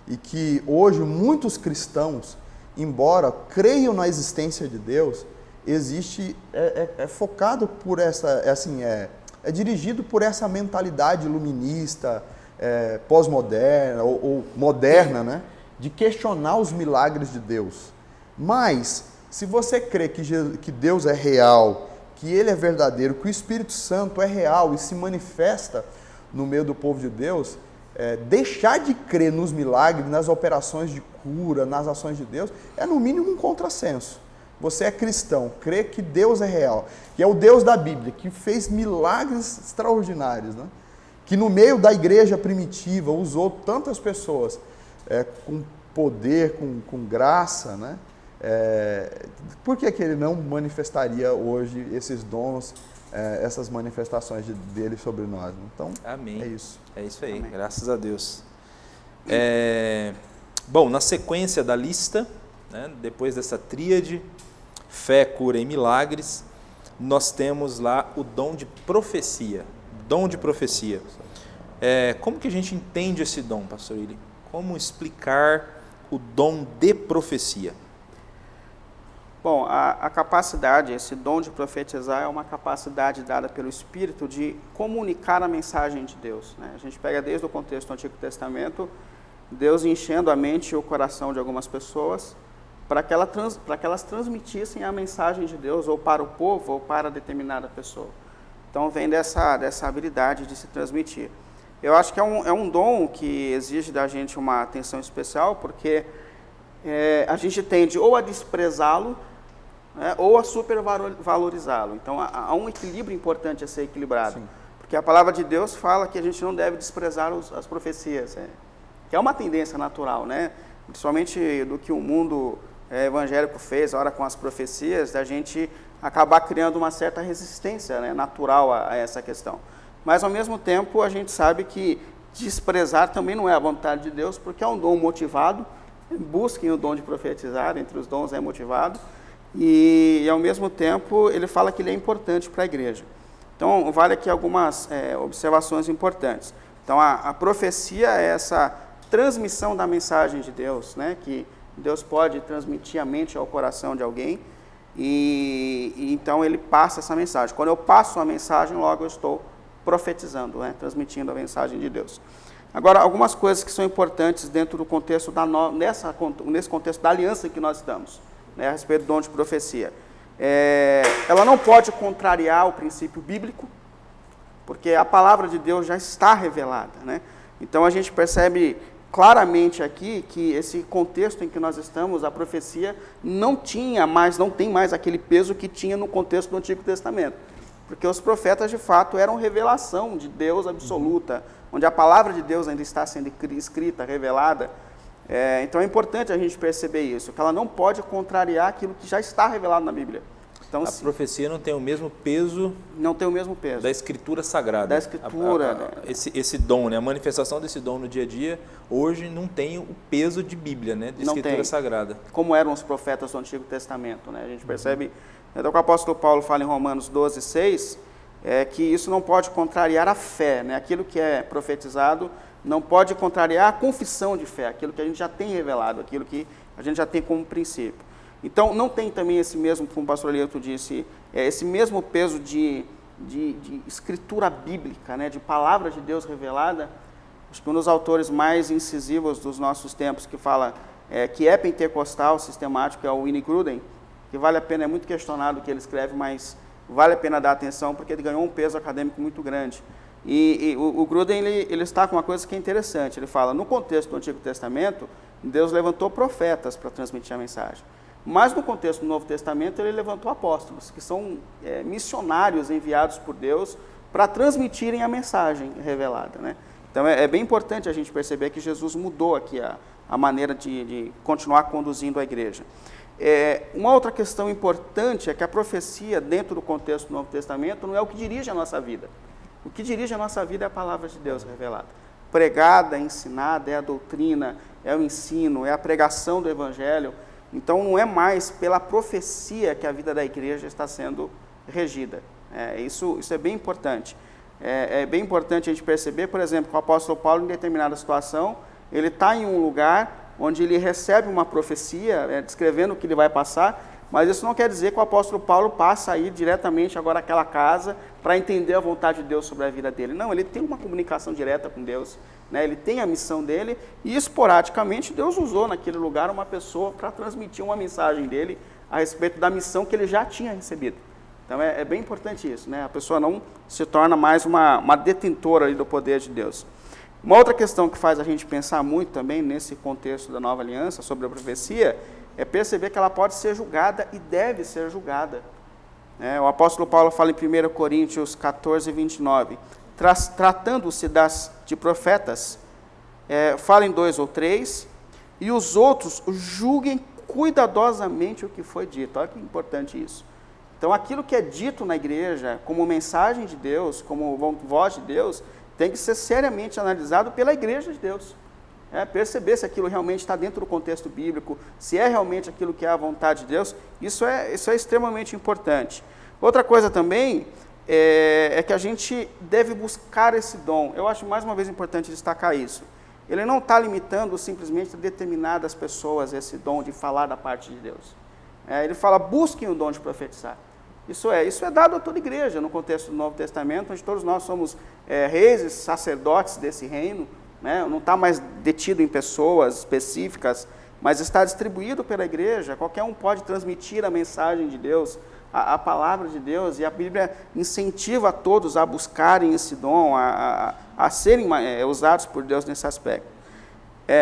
E que hoje muitos cristãos, embora creiam na existência de Deus, focado por essa, é dirigido por essa mentalidade iluminista, pós-moderna ou moderna, né? De questionar os milagres de Deus. Mas, se você crê que Deus é real, que Ele é verdadeiro, que o Espírito Santo é real e se manifesta no meio do povo de Deus, deixar de crer nos milagres, nas operações de cura, nas ações de Deus, é no mínimo um contrassenso. Você é cristão, crê que Deus é real, que é o Deus da Bíblia, que fez milagres extraordinários, né? Que no meio da igreja primitiva usou tantas pessoas com poder, com graça, né? Por que Ele não manifestaria hoje esses dons, essas manifestações dele sobre nós? Então, amém. É isso. É isso aí, amém. Graças a Deus. Bom, na sequência da lista, né, depois dessa tríade, fé, cura e milagres, nós temos lá o dom de profecia. Dom de profecia. Como que a gente entende esse dom, pastor Willi? Como explicar o dom de profecia? Bom, a capacidade, esse dom de profetizar é uma capacidade dada pelo Espírito de comunicar a mensagem de Deus, né? A gente pega desde o contexto do Antigo Testamento, Deus enchendo a mente e o coração de algumas pessoas para que elas transmitissem a mensagem de Deus ou para o povo ou para determinada pessoa. Então vem dessa habilidade de se transmitir. Eu acho que é um dom que exige da gente uma atenção especial, porque a gente tende ou a desprezá-lo, né, ou a supervalorizá-lo. Então há um equilíbrio importante a ser equilibrado. Sim. Porque a palavra de Deus fala que a gente não deve desprezar as profecias, que é uma tendência natural, né? Principalmente do que o mundo evangélico fez agora com as profecias, da gente acabar criando uma certa resistência, né, natural a essa questão. Mas, ao mesmo tempo, a gente sabe que desprezar também não é a vontade de Deus, porque é um dom motivado. Busquem o dom de profetizar, entre os dons é motivado. E ao mesmo tempo, ele fala que ele é importante para a igreja. Então, vale aqui algumas observações importantes. Então, a profecia é essa transmissão da mensagem de Deus, né? Que Deus pode transmitir a mente ao coração de alguém e então ele passa essa mensagem. Quando eu passo a mensagem, logo eu estou profetizando, né? Transmitindo a mensagem de Deus. Agora, algumas coisas que são importantes dentro do contexto nesse contexto da aliança em que nós estamos, né? A respeito do dom de profecia. Ela não pode contrariar o princípio bíblico, porque a palavra de Deus já está revelada, né? Então a gente percebe claramente aqui que esse contexto em que nós estamos, a profecia não tem mais aquele peso que tinha no contexto do Antigo Testamento. Porque os profetas, de fato, eram revelação de Deus absoluta, onde a palavra de Deus ainda está sendo escrita, revelada. Então é importante a gente perceber isso, que ela não pode contrariar aquilo que já está revelado na Bíblia. Então, a profecia não tem o mesmo peso... Não tem o mesmo peso. Da Escritura Sagrada. Da Escritura. Esse dom, né? A manifestação desse dom no dia a dia, hoje não tem o peso de Bíblia, né? De Escritura Sagrada. Como eram os profetas do Antigo Testamento, né? A gente percebe, então o apóstolo Paulo fala em Romanos 12:6, que isso não pode contrariar a fé, né? Aquilo que é profetizado não pode contrariar a confissão de fé, aquilo que a gente já tem revelado, aquilo que a gente já tem como princípio. Então, não tem também esse mesmo, como o pastor Leito disse, esse mesmo peso de escritura bíblica, né, de palavra de Deus revelada. Acho que um dos autores mais incisivos dos nossos tempos, que fala que é pentecostal, sistemático, é o Wayne Grudem, que vale a pena, é muito questionado o que ele escreve, mas vale a pena dar atenção, porque ele ganhou um peso acadêmico muito grande. E o Grudem, ele está com uma coisa que é interessante, ele fala, no contexto do Antigo Testamento, Deus levantou profetas para transmitir a mensagem. Mas no contexto do Novo Testamento, ele levantou apóstolos, que são missionários enviados por Deus para transmitirem a mensagem revelada, né? Então, é bem importante a gente perceber que Jesus mudou aqui a maneira de continuar conduzindo a igreja. Uma outra questão importante é que a profecia, dentro do contexto do Novo Testamento, não é o que dirige a nossa vida. O que dirige a nossa vida é a palavra de Deus revelada. Pregada, ensinada, é a doutrina, é o ensino, é a pregação do Evangelho. Então, não é mais pela profecia que a vida da igreja está sendo regida. Isso é bem importante. É bem importante a gente perceber, por exemplo, que o apóstolo Paulo, em determinada situação, ele está em um lugar onde ele recebe uma profecia, descrevendo o que ele vai passar, mas isso não quer dizer que o apóstolo Paulo passa a ir diretamente agora àquela casa para entender a vontade de Deus sobre a vida dele. Não, ele tem uma comunicação direta com Deus, né? Ele tem a missão dele e, esporadicamente, Deus usou naquele lugar uma pessoa para transmitir uma mensagem dele a respeito da missão que ele já tinha recebido. Então, é bem importante isso, né? A pessoa não se torna mais uma detentora ali do poder de Deus. Uma outra questão que faz a gente pensar muito também nesse contexto da nova aliança sobre a profecia é perceber que ela pode ser julgada e deve ser julgada. O apóstolo Paulo fala em 1 Coríntios 14, 29, tratando-se de profetas, falem 2 ou 3, e os outros julguem cuidadosamente o que foi dito. Olha que importante isso. Então, aquilo que é dito na igreja, como mensagem de Deus, como voz de Deus, tem que ser seriamente analisado pela igreja de Deus. Perceber se aquilo realmente está dentro do contexto bíblico, se é realmente aquilo que é a vontade de Deus, isso é extremamente importante. Outra coisa também é que a gente deve buscar esse dom. Eu acho mais uma vez importante destacar isso. Ele não está limitando simplesmente a determinadas pessoas esse dom de falar da parte de Deus. Ele fala, busquem o dom de profetizar. Isso é dado a toda igreja, no contexto do Novo Testamento, onde todos nós somos reis e sacerdotes desse reino, né? Não está mais detido em pessoas específicas, mas está distribuído pela igreja. Qualquer um pode transmitir a mensagem de Deus, a palavra de Deus, e a Bíblia incentiva a todos a buscarem esse dom, a serem usados por Deus nesse aspecto.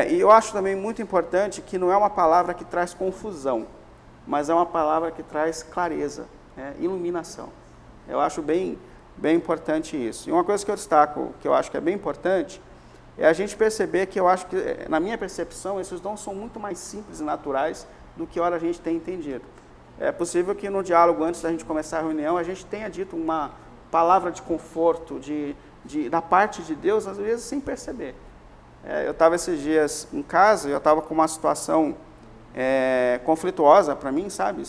E eu acho também muito importante que não é uma palavra que traz confusão, mas é uma palavra que traz clareza, iluminação. Eu acho bem importante isso. E uma coisa que eu destaco, que eu acho que é bem importante, é a gente perceber que eu acho que, na minha percepção, esses dons são muito mais simples e naturais do que a gente tem entendido. É possível que no diálogo, antes da gente começar a reunião, a gente tenha dito uma palavra de conforto, da parte de Deus, às vezes sem perceber. Eu estava esses dias em casa e eu estava com uma situação conflituosa para mim, sabe?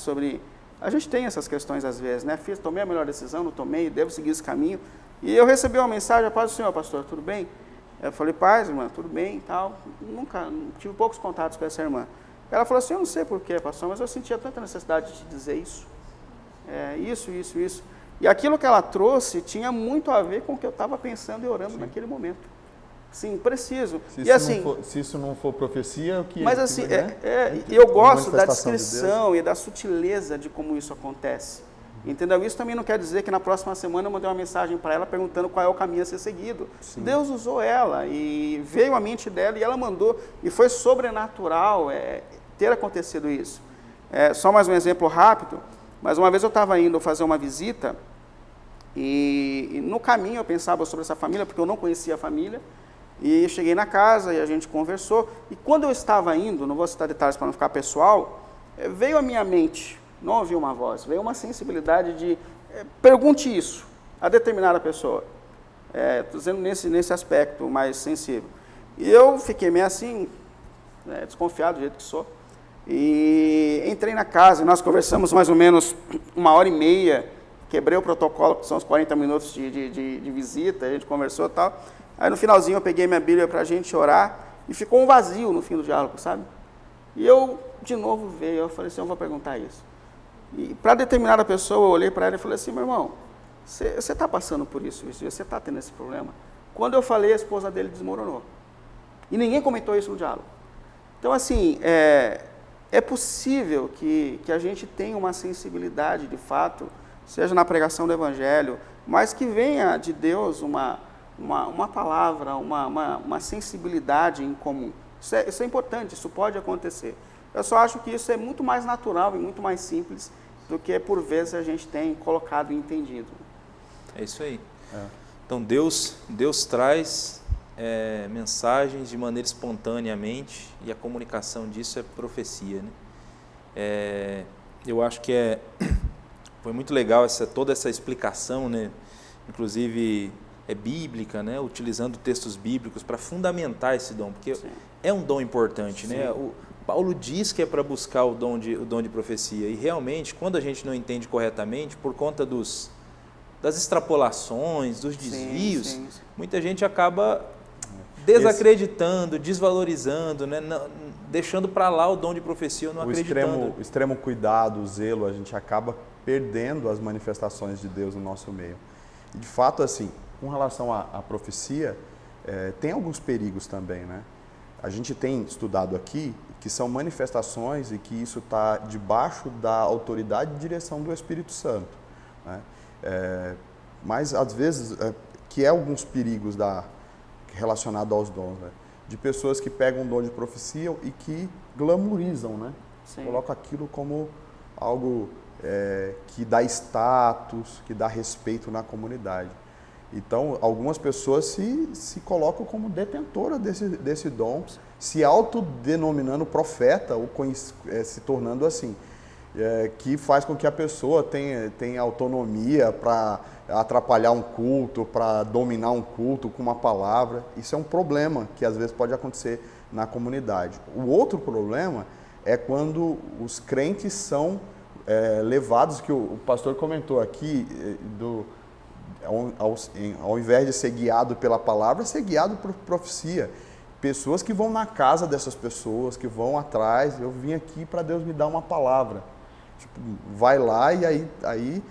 A gente tem essas questões às vezes, né? Tomei a melhor decisão, não tomei, devo seguir esse caminho. E eu recebi uma mensagem, a paz do Senhor, pastor, tudo bem? Eu falei, paz, irmã, tudo bem e tal. Tive poucos contatos com essa irmã. Ela falou assim, eu não sei porquê, pastor, mas eu sentia tanta necessidade de te dizer isso. Isso. E aquilo que ela trouxe tinha muito a ver com o que eu estava pensando e orando naquele momento. Sim, preciso. Se isso não for profecia, o que mas assim, eu gosto da descrição e da sutileza de como isso acontece. Entendeu? Isso também não quer dizer que na próxima semana eu mandei uma mensagem para ela perguntando qual é o caminho a ser seguido. Sim. Deus usou ela e veio à mente dela e ela mandou. E foi sobrenatural ter acontecido isso. Só mais um exemplo rápido, mas uma vez eu estava indo fazer uma visita e no caminho eu pensava sobre essa família, porque eu não conhecia a família. E cheguei na casa e a gente conversou. E quando eu estava indo, não vou citar detalhes para não ficar pessoal, veio à minha mente, não ouvi uma voz, veio uma sensibilidade de pergunte isso a determinada pessoa. Estou dizendo nesse aspecto mais sensível. E eu fiquei meio assim, desconfiado do jeito que sou. E entrei na casa e nós conversamos mais ou menos 1h30, quebrei o protocolo, que são os 40 minutos de visita, a gente conversou e tal. Aí no finalzinho eu peguei minha Bíblia para a gente orar e ficou um vazio no fim do diálogo, sabe? E eu de novo veio, eu falei assim, eu vou perguntar isso. E para determinada pessoa, eu olhei para ela e falei assim, meu irmão, você está passando por isso, você está tendo esse problema? Quando eu falei, a esposa dele desmoronou. E ninguém comentou isso no diálogo. Então, assim, é possível que a gente tenha uma sensibilidade, de fato, seja na pregação do Evangelho, mas que venha de Deus uma palavra, uma sensibilidade em comum. Isso é importante, isso pode acontecer. Eu só acho que isso é muito mais natural e muito mais simples do que, por vezes, a gente tem colocado e entendido. É isso aí. Então, Deus traz mensagens de maneira espontaneamente, e a comunicação disso é profecia, né? Eu acho que foi muito legal toda essa explicação, né? Inclusive bíblica, né? Utilizando textos bíblicos para fundamentar esse dom, porque Sim. é um dom importante, Sim. né? O Paulo diz que é para buscar o dom de profecia, e realmente, quando a gente não entende corretamente, por conta das extrapolações, dos desvios, sim. muita gente acaba desacreditando, desvalorizando, né? Deixando para lá o dom de profecia, não acreditando. O extremo cuidado, o zelo, a gente acaba perdendo as manifestações de Deus no nosso meio. E, de fato, assim, com relação à profecia, tem alguns perigos também, né? A gente tem estudado aqui que são manifestações e que isso está debaixo da autoridade e direção do Espírito Santo, né? Mas, às vezes, que alguns perigos relacionados aos dons, né? De pessoas que pegam um dom de profecia e que glamourizam, né? Sim. Colocam aquilo como algo que dá status, que dá respeito na comunidade. Então, algumas pessoas se colocam como detentora desse dom, se autodenominando profeta, ou se tornando assim, que faz com que a pessoa tenha autonomia para atrapalhar um culto, para dominar um culto com uma palavra. Isso é um problema que às vezes pode acontecer na comunidade. O outro problema é quando os crentes são levados, que o pastor comentou aqui, ao invés de ser guiado pela palavra, ser guiado por profecia. Pessoas que vão na casa dessas pessoas, que vão atrás, eu vim aqui para Deus me dar uma palavra. Tipo, vai lá e aí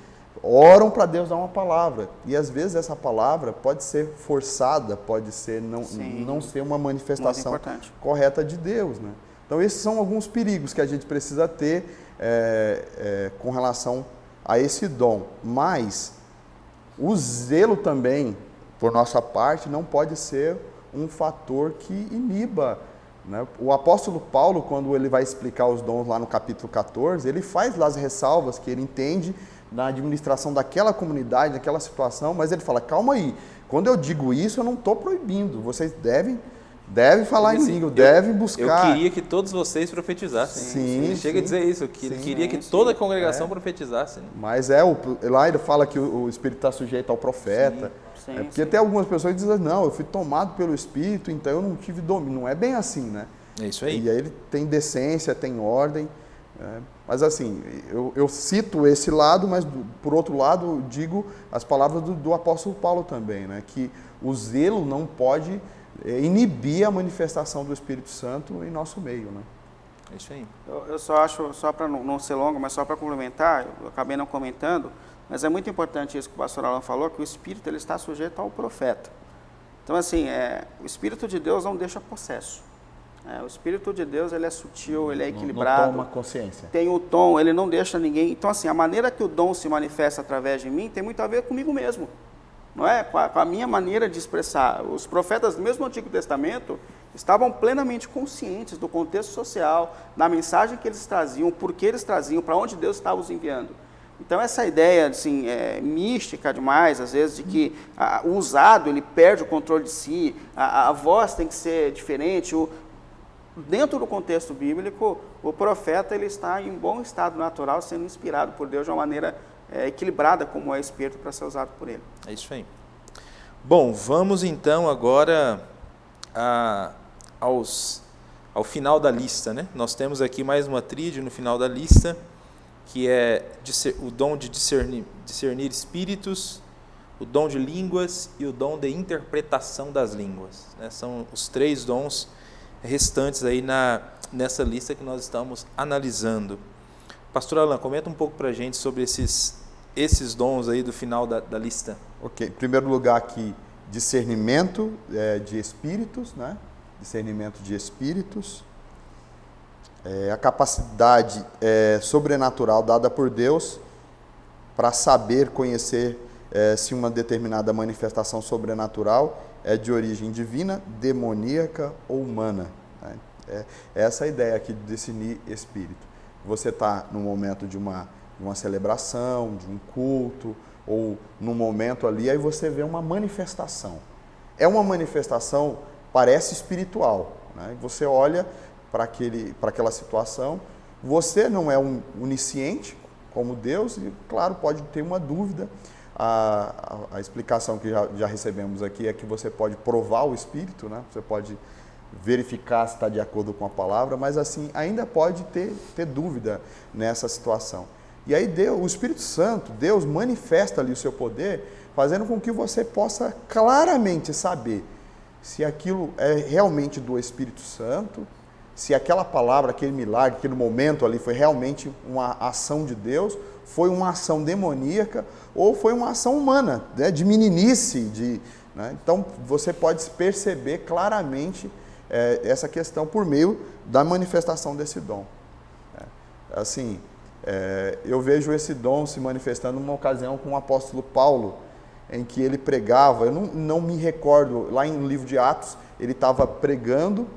oram para Deus dar uma palavra. E às vezes essa palavra pode ser forçada, pode ser não ser uma manifestação correta de Deus, né? Então esses são alguns perigos que a gente precisa ter com relação a esse dom. Mas o zelo também, por nossa parte, não pode ser um fator que iniba, né? O apóstolo Paulo, quando ele vai explicar os dons lá no capítulo 14, ele faz lá as ressalvas que ele entende na administração daquela comunidade, daquela situação, mas ele fala, calma aí, quando eu digo isso, eu não estou proibindo, vocês devem falar em língua, devem buscar. Eu queria que todos vocês profetizassem. Sim, ele chega a dizer isso, eu queria que toda a congregação profetizasse. Né? Mas lá ele fala que o Espírito está sujeito ao profeta. Sim, porque tem algumas pessoas que dizem, não, eu fui tomado pelo Espírito, então eu não tive domínio. Não é bem assim, né? É isso aí. E aí ele tem decência, tem ordem. Mas assim, eu cito esse lado, mas por outro lado digo as palavras do apóstolo Paulo também, né? Que o zelo não pode inibir a manifestação do Espírito Santo em nosso meio, né? É isso aí. Eu só acho, só para não ser longo, mas só para complementar, eu acabei não comentando, mas é muito importante isso que o pastor Alan falou, que o Espírito ele está sujeito ao profeta. Então, assim, o Espírito de Deus não deixa possesso. O Espírito de Deus ele é sutil, ele é equilibrado. Não toma consciência. Tem o tom, ele não deixa ninguém... Então, assim, a maneira que o dom se manifesta através de mim tem muito a ver comigo mesmo. Não é? Com a minha maneira de expressar. Os profetas do mesmo Antigo Testamento estavam plenamente conscientes do contexto social, da mensagem que eles traziam, por que eles traziam, para onde Deus estava os enviando. Então, essa ideia assim, mística demais, às vezes, de que o usado ele perde o controle de si, a voz tem que ser diferente. Dentro do contexto bíblico, o profeta ele está em bom estado natural, sendo inspirado por Deus de uma maneira equilibrada, como é o Espírito, para ser usado por ele. É isso aí. Bom, vamos então agora ao final da lista, né? Nós temos aqui mais uma tríade no final da lista, que é o dom de discernir espíritos, o dom de línguas e o dom de interpretação das línguas, né? São os três dons restantes aí nessa lista que nós estamos analisando. Pastor Alan, comenta um pouco para a gente sobre esses dons aí do final da lista. Ok, em primeiro lugar aqui, discernimento de espíritos, né? Discernimento de espíritos. A capacidade sobrenatural dada por Deus para saber, conhecer se uma determinada manifestação sobrenatural é de origem divina, demoníaca ou humana. Né? Essa é a ideia aqui de discernir espírito. Você está no momento de uma celebração, de um culto, ou num momento ali, aí você vê uma manifestação. É uma manifestação, parece espiritual. Né? Você olha para aquela situação, você não é um onisciente como Deus, e claro, pode ter uma dúvida. A explicação que já recebemos aqui é que você pode provar o Espírito, né? Você pode verificar se está de acordo com a palavra, mas assim, ainda pode ter dúvida nessa situação. E aí o Espírito Santo, Deus manifesta ali o seu poder, fazendo com que você possa claramente saber se aquilo é realmente do Espírito Santo, se aquela palavra, aquele milagre, aquele momento ali foi realmente uma ação de Deus, foi uma ação demoníaca ou foi uma ação humana, né, de meninice. Né? Então, você pode perceber claramente essa questão por meio da manifestação desse dom. Assim, eu vejo esse dom se manifestando numa ocasião com o apóstolo Paulo, em que ele pregava, eu não me recordo, lá no livro de Atos, ele estava pregando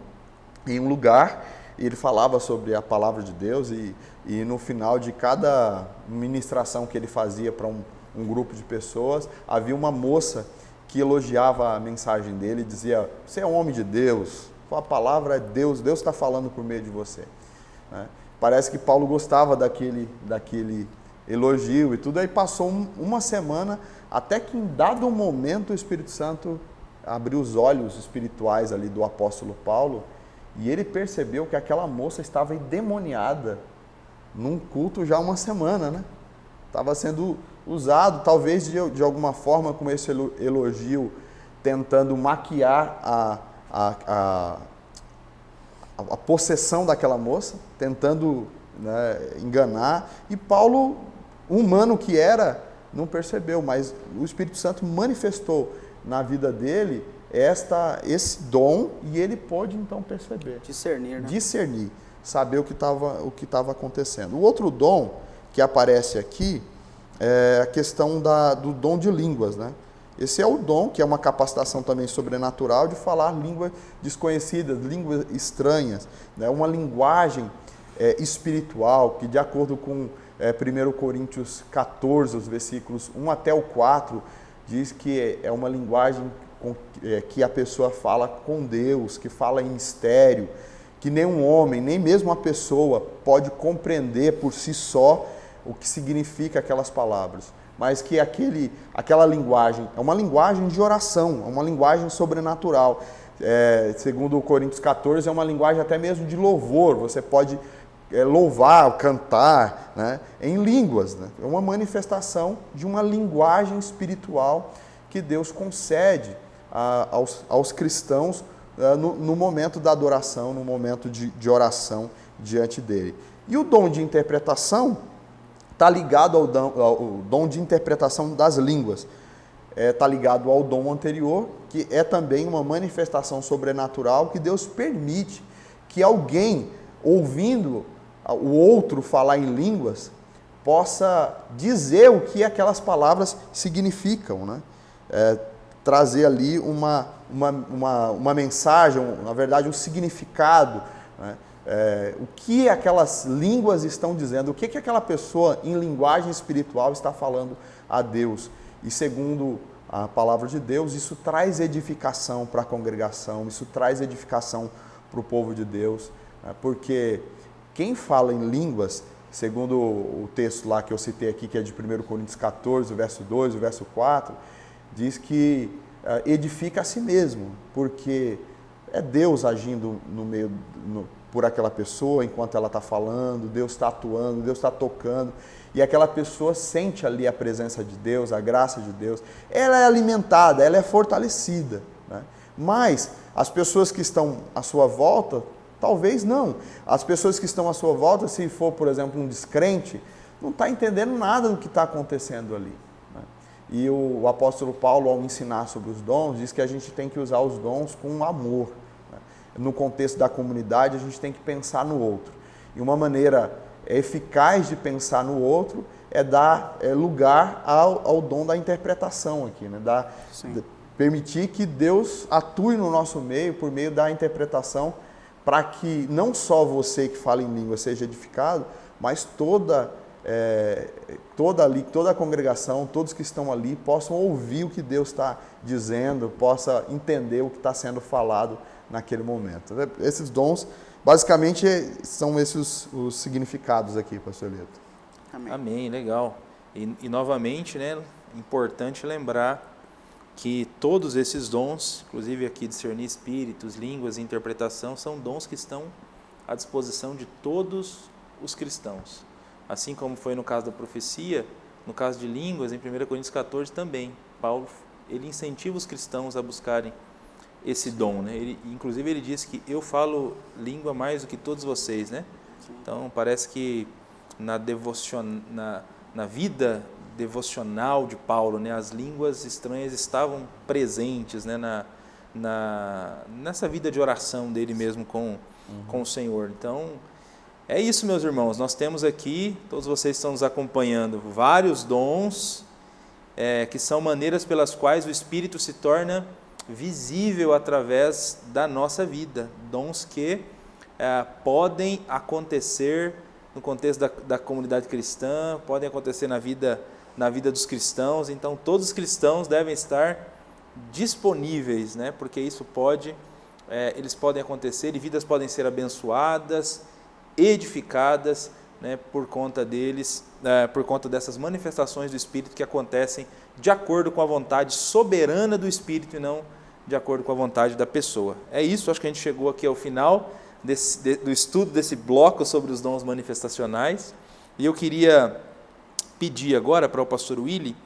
em um lugar, e ele falava sobre a palavra de Deus, e no final de cada ministração que ele fazia para um grupo de pessoas, havia uma moça que elogiava a mensagem dele e dizia: você é um homem de Deus, a palavra é Deus, Deus está falando por meio de você. Né? Parece que Paulo gostava daquele elogio e tudo, aí passou uma semana, até que em dado momento o Espírito Santo abriu os olhos espirituais ali do apóstolo Paulo, e ele percebeu que aquela moça estava endemoniada num culto já há uma semana, né? Estava sendo usado, talvez de alguma forma, com esse elogio, tentando maquiar a possessão daquela moça, tentando, né, enganar. E Paulo, humano que era, não percebeu, mas o Espírito Santo manifestou na vida dele esse dom, e ele pôde então perceber. Discernir, né? Discernir, saber o que estava acontecendo. O outro dom que aparece aqui é a questão do dom de línguas, né? Esse é o dom, que é uma capacitação também sobrenatural de falar línguas desconhecidas, línguas estranhas, né? Uma linguagem espiritual, que de acordo com 1 Coríntios 14, os versículos 1 até o 4, diz que é uma linguagem que a pessoa fala com Deus, que fala em mistério, que nenhum homem, nem mesmo a pessoa, pode compreender por si só o que significa aquelas palavras, mas que aquela linguagem é uma linguagem de oração, é uma linguagem sobrenatural. Segundo Coríntios 14, é uma linguagem até mesmo de louvor, você pode louvar, cantar, né, em línguas, né? É uma manifestação de uma linguagem espiritual que Deus concede aos cristãos no momento da adoração, no momento de oração diante dele. E o dom de interpretação está ligado ao dom de interpretação das línguas. Está ligado ao dom anterior, que é também uma manifestação sobrenatural que Deus permite que alguém, ouvindo o outro falar em línguas, possa dizer o que aquelas palavras significam, né? Trazer ali uma mensagem, na verdade um significado, né? O que aquelas línguas estão dizendo, o que aquela pessoa em linguagem espiritual está falando a Deus. E segundo a palavra de Deus, isso traz edificação para a congregação, isso traz edificação para o povo de Deus, né? Porque quem fala em línguas, segundo o texto lá que eu citei aqui, que é de 1 Coríntios 14, o verso 2, o verso 4, diz que edifica a si mesmo, porque é Deus agindo por aquela pessoa enquanto ela está falando, Deus está atuando, Deus está tocando, e aquela pessoa sente ali a presença de Deus, a graça de Deus, ela é alimentada, ela é fortalecida, né? Mas As pessoas que estão à sua volta, talvez não. As pessoas que estão à sua volta, se for, por exemplo, um descrente, não está entendendo nada do que está acontecendo ali. Né? E o apóstolo Paulo, ao ensinar sobre os dons, diz que a gente tem que usar os dons com amor. Né? No contexto da comunidade, a gente tem que pensar no outro. E uma maneira eficaz de pensar no outro é dar lugar ao dom da interpretação aqui, né? Permitir que Deus atue no nosso meio, por meio da interpretação, para que não só você que fala em língua seja edificado, mas toda a congregação, todos que estão ali, possam ouvir o que Deus está dizendo, possa entender o que está sendo falado naquele momento. Esses dons, basicamente, são esses os significados aqui, pastor Lito. Amém. Amém, legal. E novamente, né, importante lembrar que todos esses dons, inclusive aqui discernir espíritos, línguas e interpretação, são dons que estão à disposição de todos os cristãos. Assim como foi no caso da profecia, no caso de línguas, em 1 Coríntios 14 também, Paulo ele incentiva os cristãos a buscarem esse dom, né? Inclusive ele diz que eu falo língua mais do que todos vocês, né? Então parece que na vida devocional de Paulo, né, as línguas estranhas estavam presentes, né, nessa vida de oração dele mesmo com o Senhor. Então, é isso, meus irmãos, nós temos aqui, todos vocês estão nos acompanhando, vários dons, que são maneiras pelas quais o Espírito se torna visível através da nossa vida, dons que podem acontecer no contexto da comunidade cristã, podem acontecer na vida dos cristãos. Então todos os cristãos devem estar disponíveis, né? Porque isso eles podem acontecer e vidas podem ser abençoadas, edificadas, né? Por conta deles, por conta dessas manifestações do Espírito que acontecem de acordo com a vontade soberana do Espírito e não de acordo com a vontade da pessoa. É isso, acho que a gente chegou aqui ao final do estudo desse bloco sobre os dons manifestacionais, e eu queria pedir agora para o pastor Willy,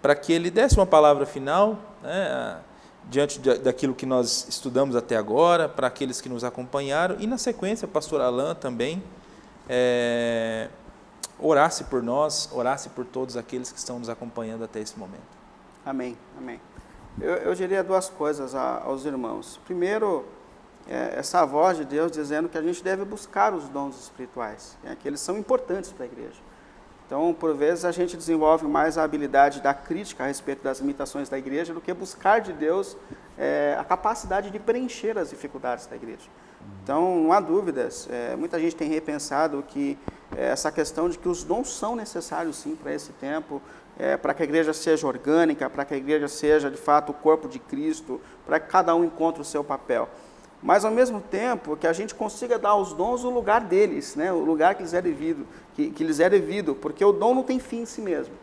para que ele desse uma palavra final, né, diante daquilo que nós estudamos até agora, para aqueles que nos acompanharam, e na sequência o pastor Alain também orasse por nós, orasse por todos aqueles que estão nos acompanhando até esse momento. Amém, amém. Eu diria duas coisas aos irmãos. Primeiro, essa voz de Deus dizendo que a gente deve buscar os dons espirituais, que eles são importantes para a igreja. Então, por vezes, a gente desenvolve mais a habilidade da crítica a respeito das limitações da igreja do que buscar de Deus a capacidade de preencher as dificuldades da igreja. Então, não há dúvidas, muita gente tem repensado que essa questão de que os dons são necessários sim para esse tempo, para que a igreja seja orgânica, para que a igreja seja de fato o corpo de Cristo, para que cada um encontre o seu papel. Mas ao mesmo tempo que a gente consiga dar aos dons o lugar deles, né? O lugar que lhes é devido, porque o dom não tem fim em si mesmo.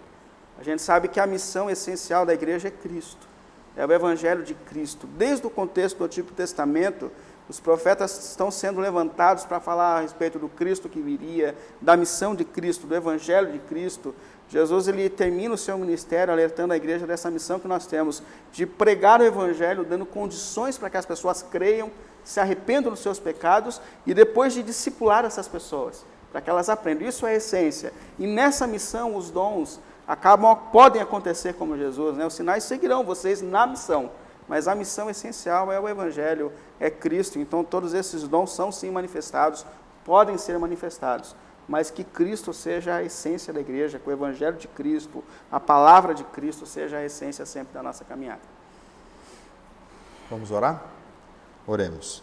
A gente sabe que a missão essencial da igreja é Cristo, é o Evangelho de Cristo. Desde o contexto do Antigo Testamento, os profetas estão sendo levantados para falar a respeito do Cristo que viria, da missão de Cristo, do Evangelho de Cristo. Jesus ele termina o seu ministério alertando a igreja dessa missão que nós temos, de pregar o Evangelho, dando condições para que as pessoas creiam, se arrependam dos seus pecados e depois de discipular essas pessoas, para que elas aprendam. Isso é a essência. E nessa missão os dons podem acontecer como Jesus, né? Os sinais seguirão vocês na missão, mas a missão essencial é o Evangelho, é Cristo. Então todos esses dons são sim manifestados, podem ser manifestados, mas que Cristo seja a essência da igreja, que o Evangelho de Cristo, a palavra de Cristo seja a essência sempre da nossa caminhada. Vamos orar? Oremos.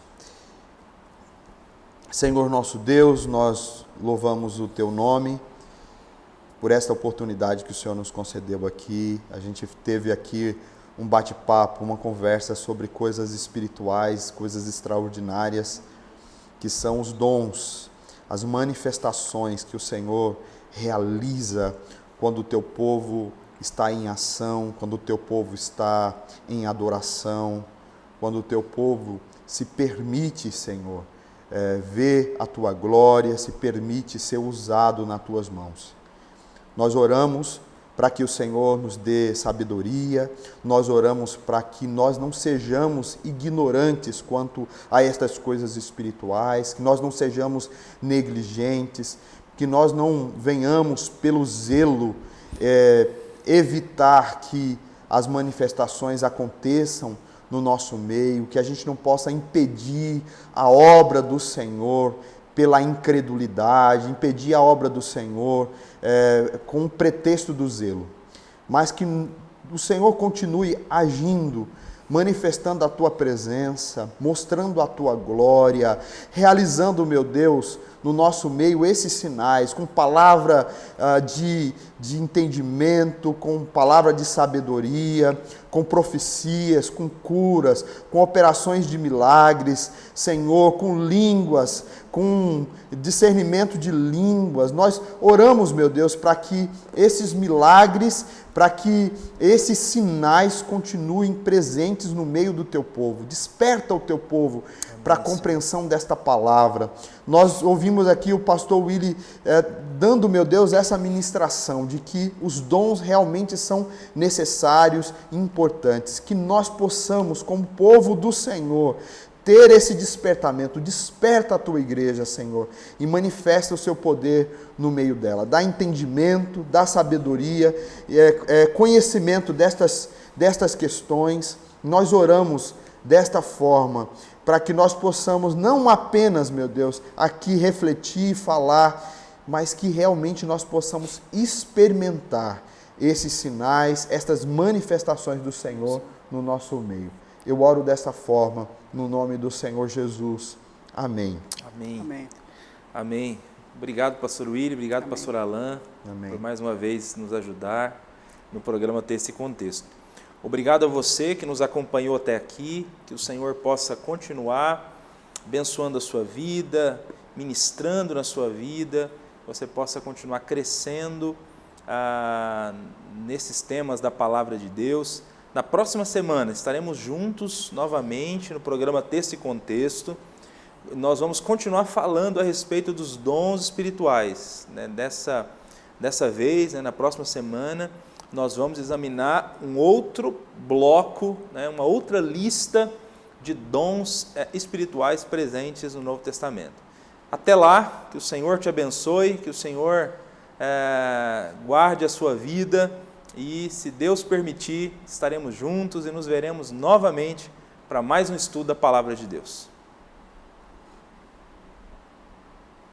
Senhor nosso Deus, nós louvamos o Teu nome por esta oportunidade que o Senhor nos concedeu aqui. A gente teve aqui um bate-papo, uma conversa sobre coisas espirituais, coisas extraordinárias, que são os dons, as manifestações que o Senhor realiza quando o Teu povo está em ação, quando o Teu povo está em adoração, quando o Teu povo se permite, Senhor, ver a Tua glória, se permite ser usado nas Tuas mãos. Nós oramos para que o Senhor nos dê sabedoria, nós oramos para que nós não sejamos ignorantes quanto a estas coisas espirituais, que nós não sejamos negligentes, que nós não venhamos pelo zelo evitar que as manifestações aconteçam no nosso meio, que a gente não possa impedir a obra do Senhor pela incredulidade, impedir a obra do Senhor com o pretexto do zelo, mas que o Senhor continue agindo, manifestando a Tua presença, mostrando a Tua glória, realizando, meu Deus, no nosso meio esses sinais, com palavra de entendimento, com palavra de sabedoria, com profecias, com curas, com operações de milagres, Senhor, com línguas, com discernimento de línguas. Nós oramos, meu Deus, para que esses milagres, para que esses sinais continuem presentes no meio do Teu povo. Desperta o Teu povo para a compreensão desta palavra. Nós ouvimos aqui o pastor Willy dando, meu Deus, essa ministração de que os dons realmente são necessários e importantes, que nós possamos, como povo do Senhor, ter esse despertamento. Desperta a Tua igreja, Senhor, e manifesta o Seu poder no meio dela. Dá entendimento, dá sabedoria, conhecimento destas questões. Nós oramos desta forma, para que nós possamos não apenas, meu Deus, aqui refletir e falar, mas que realmente nós possamos experimentar esses sinais, estas manifestações do Senhor no nosso meio. Eu oro dessa forma, no nome do Senhor Jesus. Amém. Amém. Amém. Amém. Obrigado, pastor Willy, obrigado, pastor Alain, Amém. por mais uma vez nos ajudar no programa Texto e Contexto. Obrigado a você que nos acompanhou até aqui, que o Senhor possa continuar abençoando a sua vida, ministrando na sua vida, você possa continuar crescendo nesses temas da Palavra de Deus. Na próxima semana estaremos juntos novamente no programa Texto e Contexto. Nós vamos continuar falando a respeito dos dons espirituais. Né? Dessa vez, na próxima semana, nós vamos examinar um outro bloco, uma outra lista de dons espirituais presentes no Novo Testamento. Até lá, que o Senhor te abençoe, que o Senhor guarde a sua vida e, se Deus permitir, estaremos juntos e nos veremos novamente para mais um estudo da Palavra de Deus.